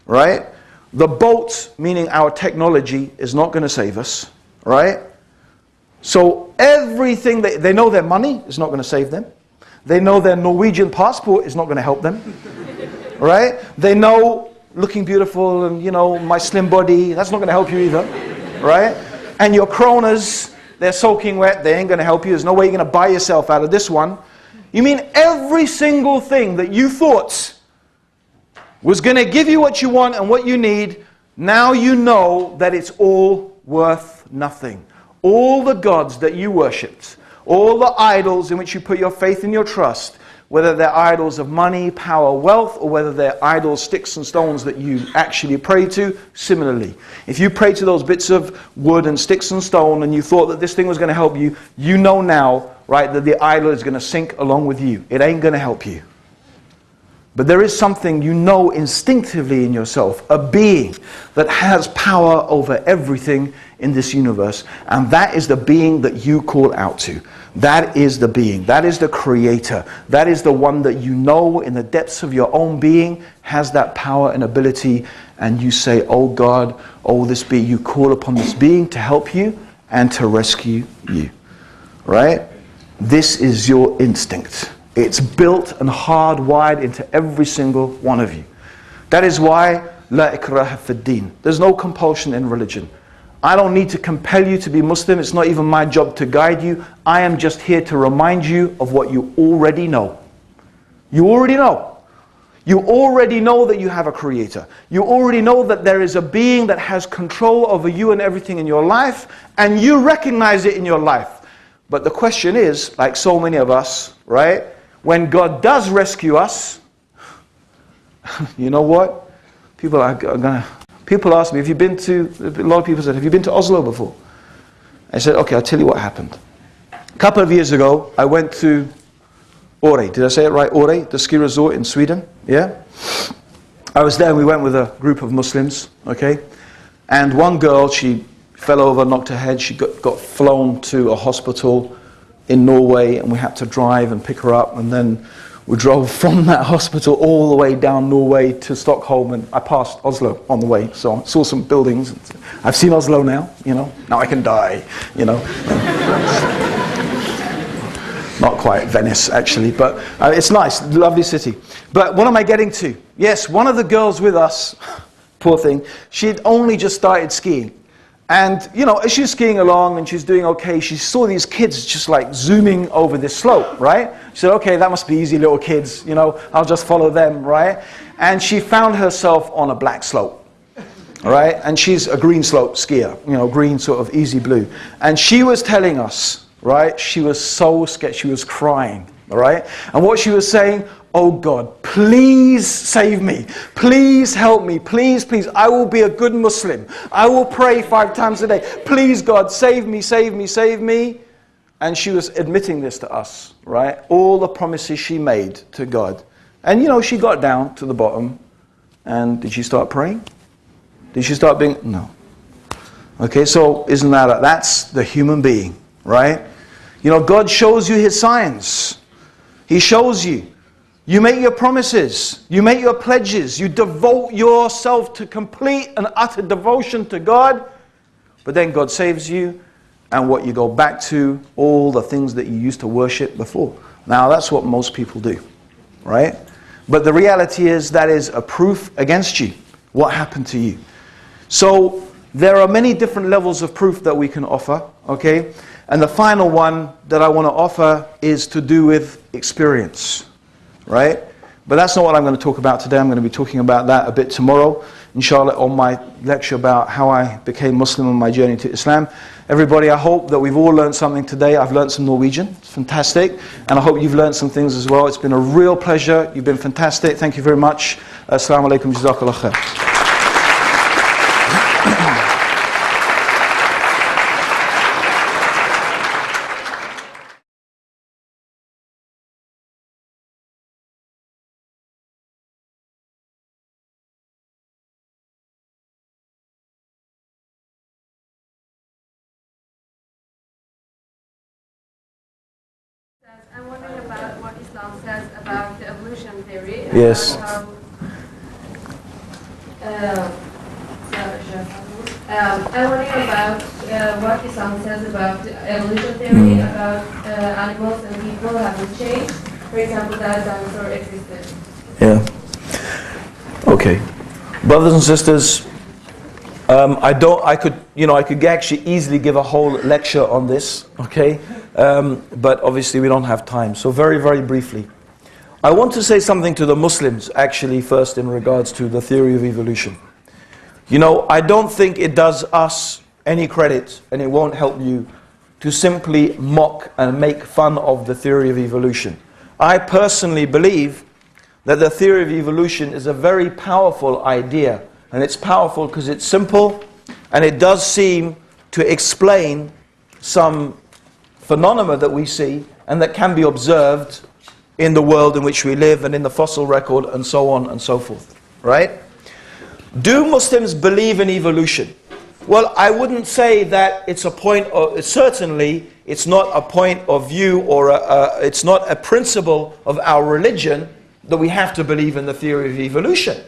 right? The boat, meaning our technology, is not going to save us, right? So everything, they know their money is not going to save them. They know their Norwegian passport is not going to help them. Right? They know looking beautiful and, you know, my slim body, that's not going to help you either. Right? And your kronas, they're soaking wet, they ain't going to help you. There's no way you're going to buy yourself out of this one. You mean every single thing that you thought was going to give you what you want and what you need, now you know that it's all worth nothing. All the gods that you worshipped, all the idols in which you put your faith and your trust, whether they're idols of money, power, wealth, or whether they're idols, sticks and stones that you actually pray to, similarly. If you pray to those bits of wood and sticks and stone and you thought that this thing was going to help you, you know now, right, that the idol is going to sink along with you. It ain't going to help you. But there is something you know instinctively in yourself, a being that has power over everything in this universe. And that is the being that you call out to. That is the being. That is the creator. That is the one that you know in the depths of your own being has that power and ability. And you say, oh God, oh this being. You call upon this being to help you and to rescue you. Right? This is your instinct. It's built and hardwired into every single one of you. That is why la ikraha fid din. There's no compulsion in religion. I don't need to compel you to be Muslim. It's not even my job to guide you. I am just here to remind you of what you already know. You already know. You already know that you have a creator. You already know that there is a being that has control over you and everything in your life, and you recognize it in your life. But the question is, like so many of us, right? When God does rescue us, you know what? People ask me, have you been to, a lot of people said, have you been to Oslo before? I said, okay, I'll tell you what happened. A couple of years ago, I went to Åre. Did I say it right? Åre, the ski resort in Sweden. Yeah? I was there and we went with a group of Muslims, okay? And one girl, she fell over, knocked her head. She got flown to a hospital in Norway, and we had to drive and pick her up, and then we drove from that hospital all the way down Norway to Stockholm, and I passed Oslo on the way, so I saw some buildings. I've seen Oslo now, you know, now I can die, you know. Not quite Venice, actually, but it's nice, lovely city. But what am I getting to? Yes, one of the girls with us, poor thing, she'd only just started skiing. And, you know, as she's skiing along and she's doing okay, she saw these kids just like zooming over this slope, right? She said, okay, that must be easy little kids, you know, I'll just follow them, right? And she found herself on a black slope, all right? And she's a green slope skier, you know, green sort of easy blue. And she was telling us, right, she was so scared, she was crying, all right? And what she was saying, oh God, please save me. Please help me. Please, please. I will be a good Muslim. I will pray 5 times a day. Please, God, save me, save me, save me. And she was admitting this to us, right? All the promises she made to God. And, you know, she got down to the bottom. And did she start praying? Did she start being... No. Okay, so isn't that's the human being, right? You know, God shows you His signs. He shows you. You make your promises, you make your pledges, you devote yourself to complete and utter devotion to God, but then God saves you, and what you go back to, all the things that you used to worship before. Now that's what most people do, right? But the reality is that is a proof against you, what happened to you. So there are many different levels of proof that we can offer, okay? And the final one that I want to offer is to do with experience. Right? But that's not what I'm going to talk about today. I'm going to be talking about that a bit tomorrow, inshallah, on my lecture about how I became Muslim on my journey to Islam. Everybody, I hope that we've all learned something today. I've learned some Norwegian. It's fantastic. And I hope you've learned some things as well. It's been a real pleasure. You've been fantastic. Thank you very much. Assalamu alaikum. Jazakallah khair. I'm wondering about what Islam says about the evolution theory. Yes. I'm wondering about what Islam says about the evolution theory, about animals and people having changed. For example, that dinosaur existed. Yeah. Okay. Brothers and sisters, I could actually easily give a whole lecture on this, okay? But obviously we don't have time. So very, very briefly. I want to say something to the Muslims, actually, first in regards to the theory of evolution. You know, I don't think it does us any credit, and it won't help you, to simply mock and make fun of the theory of evolution. I personally believe that the theory of evolution is a very powerful idea. And it's powerful because it's simple, and it does seem to explain some phenomena that we see and that can be observed in the world in which we live and in the fossil record and so on and so forth. Right? Do Muslims believe in evolution? Well, I wouldn't say that it's a point of, certainly it's not a point of view or it's not a principle of our religion that we have to believe in the theory of evolution.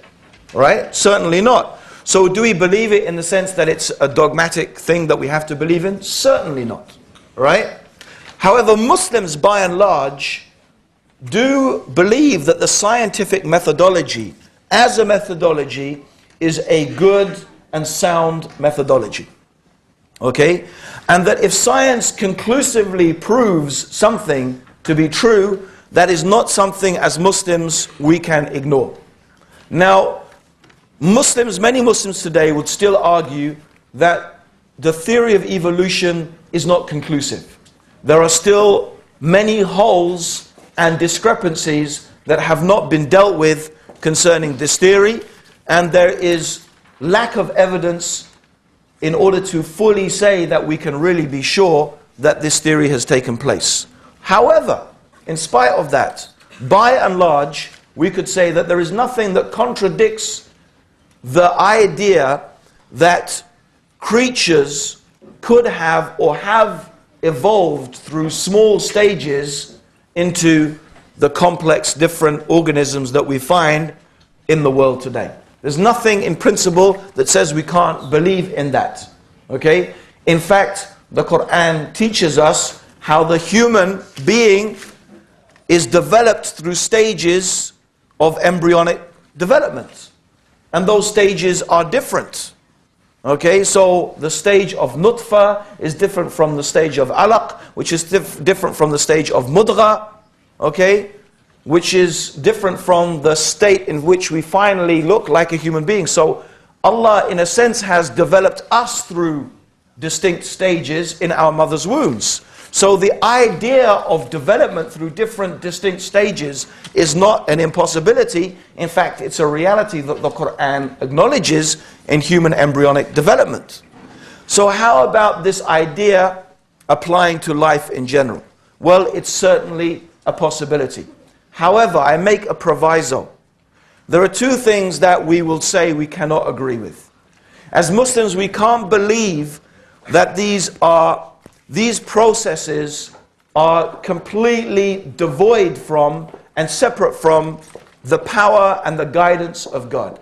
Right? Certainly not. So do we believe it in the sense that it's a dogmatic thing that we have to believe in? Certainly not. Right? However, Muslims by and large do believe that the scientific methodology as a methodology is a good and sound methodology. Okay? And that if science conclusively proves something to be true, that is not something as Muslims we can ignore. Now, many Muslims today would still argue that the theory of evolution is not conclusive. There are still many holes and discrepancies that have not been dealt with concerning this theory, and there is lack of evidence in order to fully say that we can really be sure that this theory has taken place. However, in spite of that, by and large, we could say that there is nothing that contradicts the idea that creatures could have or have evolved through small stages into the complex different organisms that we find in the world today. There's nothing in principle that says we can't believe in that. Okay? In fact, the Quran teaches us how the human being is developed through stages of embryonic development. And those stages are different. Okay, so the stage of nutfa is different from the stage of alaq, which is different from the stage of mudgha, okay, which is different from the state in which we finally look like a human being. So Allah, in a sense, has developed us through distinct stages in our mother's wombs. So the idea of development through different distinct stages is not an impossibility. In fact, it's a reality that the Quran acknowledges in human embryonic development. So how about this idea applying to life in general? Well, it's certainly a possibility. However, I make a proviso. There are two things that we will say we cannot agree with. As Muslims, we can't believe that these processes are completely devoid from and separate from the power and the guidance of God.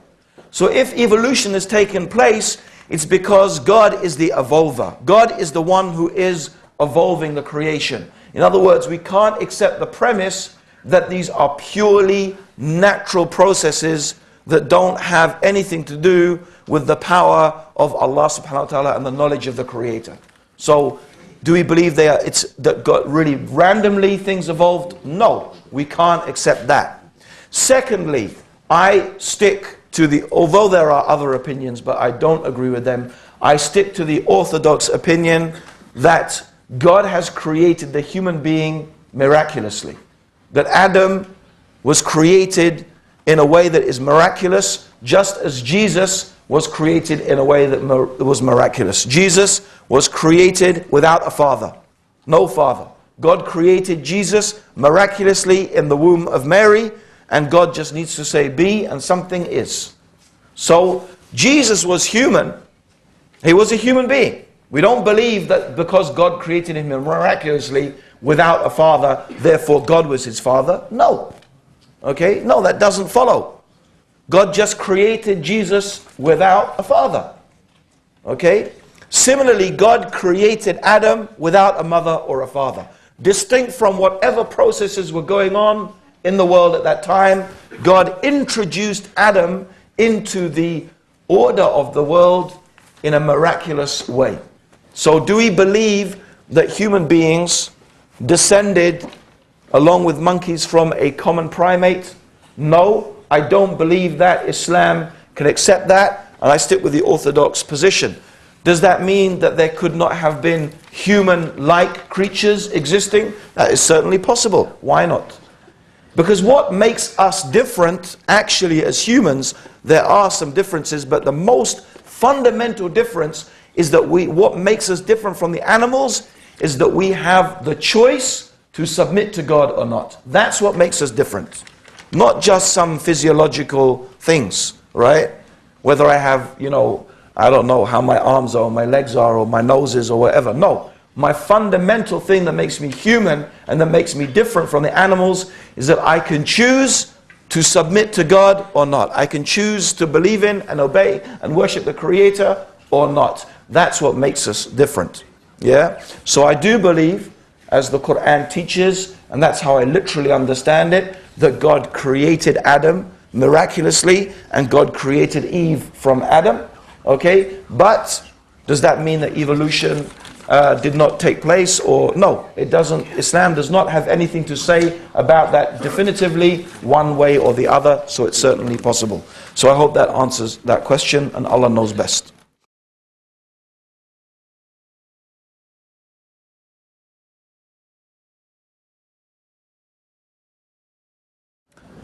So if evolution has taken place, it's because God is the evolver. God is the one who is evolving the creation. In other words, we can't accept the premise that these are purely natural processes that don't have anything to do with the power of Allah subhanahu wa ta'ala and the knowledge of the Creator. So, do we believe that God really randomly things evolved? No, we can't accept that. Secondly, I stick to although there are other opinions, but I don't agree with them, I stick to the orthodox opinion that God has created the human being miraculously. That Adam was created in a way that is miraculous, just as Jesus was created in a way that was miraculous. Jesus was created without a father, no father. God created Jesus miraculously in the womb of Mary, and God just needs to say be, and something is. So Jesus was human. He was a human being. We don't believe that because God created him miraculously without a father, therefore God was his father. No. Okay? No, that doesn't follow. God just created Jesus without a father. Okay? Similarly, God created Adam without a mother or a father. Distinct from whatever processes were going on in the world at that time, God introduced Adam into the order of the world in a miraculous way. So do we believe that human beings descended along with monkeys from a common primate? No, I don't believe that. Islam can accept that, and I stick with the orthodox position. Does that mean that there could not have been human-like creatures existing? That is certainly possible. Why not? Because what makes us different, actually as humans, there are some differences, but the most fundamental difference is that what makes us different from the animals is that we have the choice to submit to God or not. That's what makes us different. Not just some physiological things, right? Whether I have, I don't know how my arms are, or my legs are, or my nose is, or whatever. No. My fundamental thing that makes me human and that makes me different from the animals is that I can choose to submit to God or not. I can choose to believe in and obey and worship the Creator or not. That's what makes us different. Yeah? So I do believe, as the Quran teaches, and that's how I literally understand it, that God created Adam miraculously and God created Eve from Adam. Okay? But does that mean that evolution did not take place? Or no, it doesn't. Islam does not have anything to say about that definitively one way or the other, so it's certainly possible. So I hope that answers that question, and Allah knows best.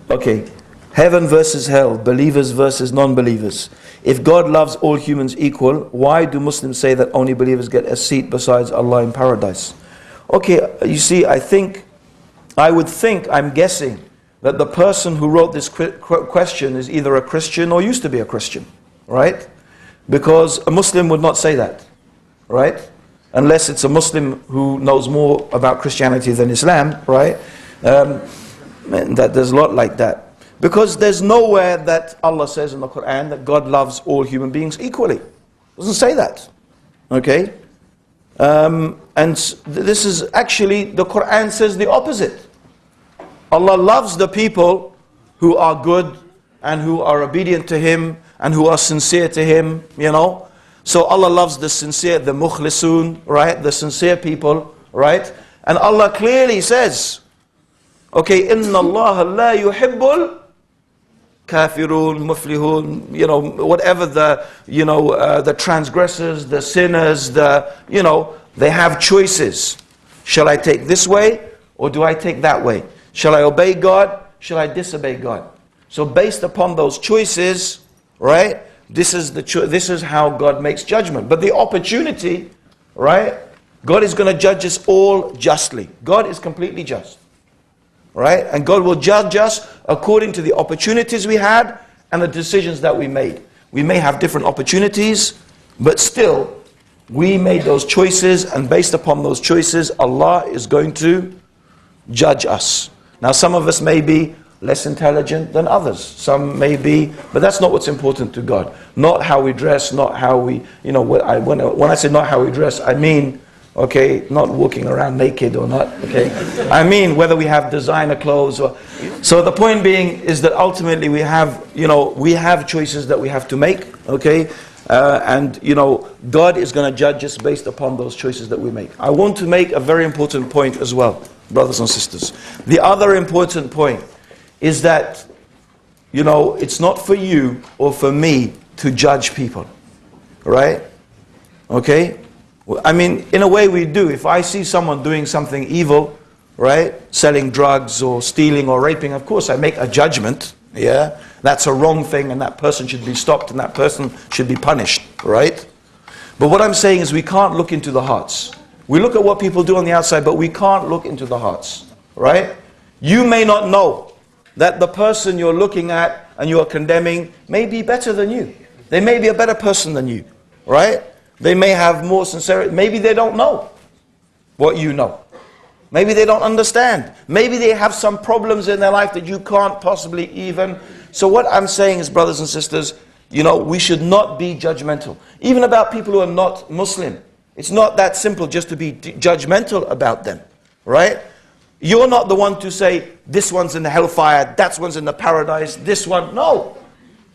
Okay, heaven versus hell, believers versus non-believers. If God loves all humans equal, why do Muslims say that only believers get a seat besides Allah in paradise? Okay, you see, I'm guessing that the person who wrote this question is either a Christian or used to be a Christian, right? Because a Muslim would not say that, right? Unless it's a Muslim who knows more about Christianity than Islam, right? That there's a lot like that. Because there's nowhere that Allah says in the Quran that God loves all human beings equally. It doesn't say that. Okay? And this is actually, the Quran says the opposite. Allah loves the people who are good and who are obedient to Him and who are sincere to Him, So Allah loves the sincere, the mukhlisun, right? The sincere people, right? And Allah clearly says, okay, إِنَّ اللَّهَ لَا يُحِبُّ kafirun, muflihun, whatever the transgressors, the sinners, they have choices. Shall I take this way or do I take that way? Shall I obey God? Shall I disobey God? So based upon those choices, right, this is how God makes judgment. But the opportunity, right, God is going to judge us all justly. God is completely just. Right? And God will judge us according to the opportunities we had and the decisions that we made. We may have different opportunities, but still, we made those choices, and based upon those choices, Allah is going to judge us. Now, some of us may be less intelligent than others. Some may be, but that's not what's important to God. Not how we dress, not how we, when I say not how we dress, I mean, okay, not walking around naked or not, okay. I mean whether we have designer clothes or... So the point being is that ultimately we have choices that we have to make, okay. And God is going to judge us based upon those choices that we make. I want to make a very important point as well, brothers and sisters. The other important point is that, it's not for you or for me to judge people, right? Okay? I mean, in a way we do. If I see someone doing something evil, right, selling drugs or stealing or raping, of course I make a judgment, yeah? That's a wrong thing and that person should be stopped and that person should be punished, right? But what I'm saying is we can't look into the hearts. We look at what people do on the outside, but we can't look into the hearts, right? You may not know that the person you're looking at and you're condemning may be better than you. They may be a better person than you, right? They may have more sincerity. Maybe they don't know what you know. Maybe they don't understand. Maybe they have some problems in their life that you can't possibly even. So what I'm saying is, brothers and sisters, we should not be judgmental. Even about people who are not Muslim. It's not that simple just to be judgmental about them, right? You're not the one to say, this one's in the hellfire, that one's in the paradise, this one. No.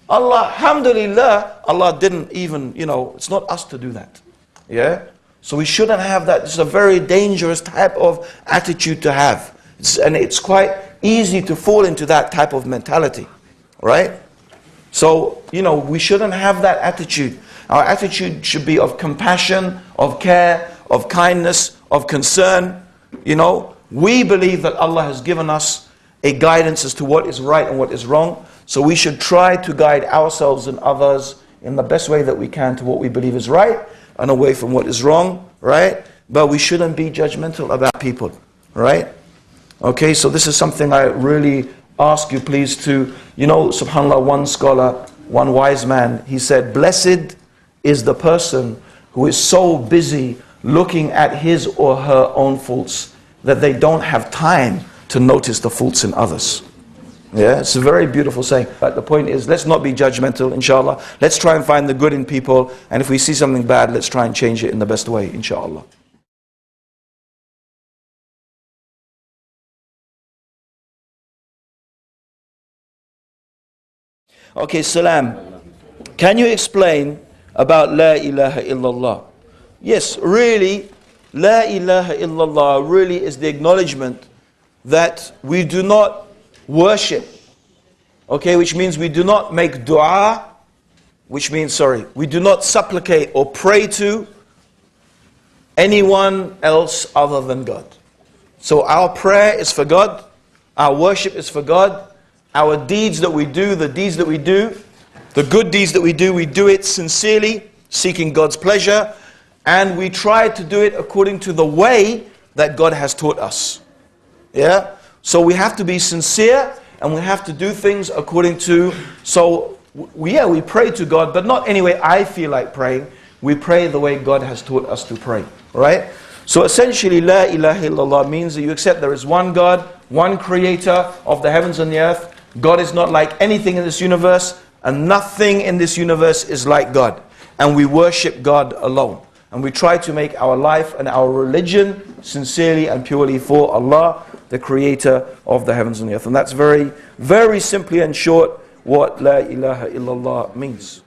Allah, alhamdulillah, Allah didn't even, it's not us to do that. Yeah? So we shouldn't have that. This is a very dangerous type of attitude to have. And it's quite easy to fall into that type of mentality. Right? So, we shouldn't have that attitude. Our attitude should be of compassion, of care, of kindness, of concern. We believe that Allah has given us a guidance as to what is right and what is wrong. So we should try to guide ourselves and others in the best way that we can to what we believe is right and away from what is wrong, right? But we shouldn't be judgmental about people, right? Okay, so this is something I really ask you please to, you know, subhanAllah, one scholar, one wise man, he said, blessed is the person who is so busy looking at his or her own faults that they don't have time to notice the faults in others. Yeah, it's a very beautiful saying. But the point is, let's not be judgmental, inshallah. Let's try and find the good in people. And if we see something bad, let's try and change it in the best way, inshallah. Okay, Salam. Can you explain about La ilaha illallah? Yes, really, La ilaha illallah really is the acknowledgement that we do not worship, okay, which means we do not make dua, which means, we do not supplicate or pray to anyone else other than God. So our prayer is for God, our worship is for God, our deeds that we do, the deeds that we do, the good deeds that we do it sincerely, seeking God's pleasure, and we try to do it according to the way that God has taught us. Yeah? So we have to be sincere and we have to do things according to, we pray to God, but not any way I feel like praying. We pray the way God has taught us to pray. Right? So essentially, La ilaha illallah means that you accept there is one God, one creator of the heavens and the earth. God is not like anything in this universe, and nothing in this universe is like God. And we worship God alone. And we try to make our life and our religion sincerely and purely for Allah, the creator of the heavens and the earth. And that's very, very simply and short what La ilaha illallah means.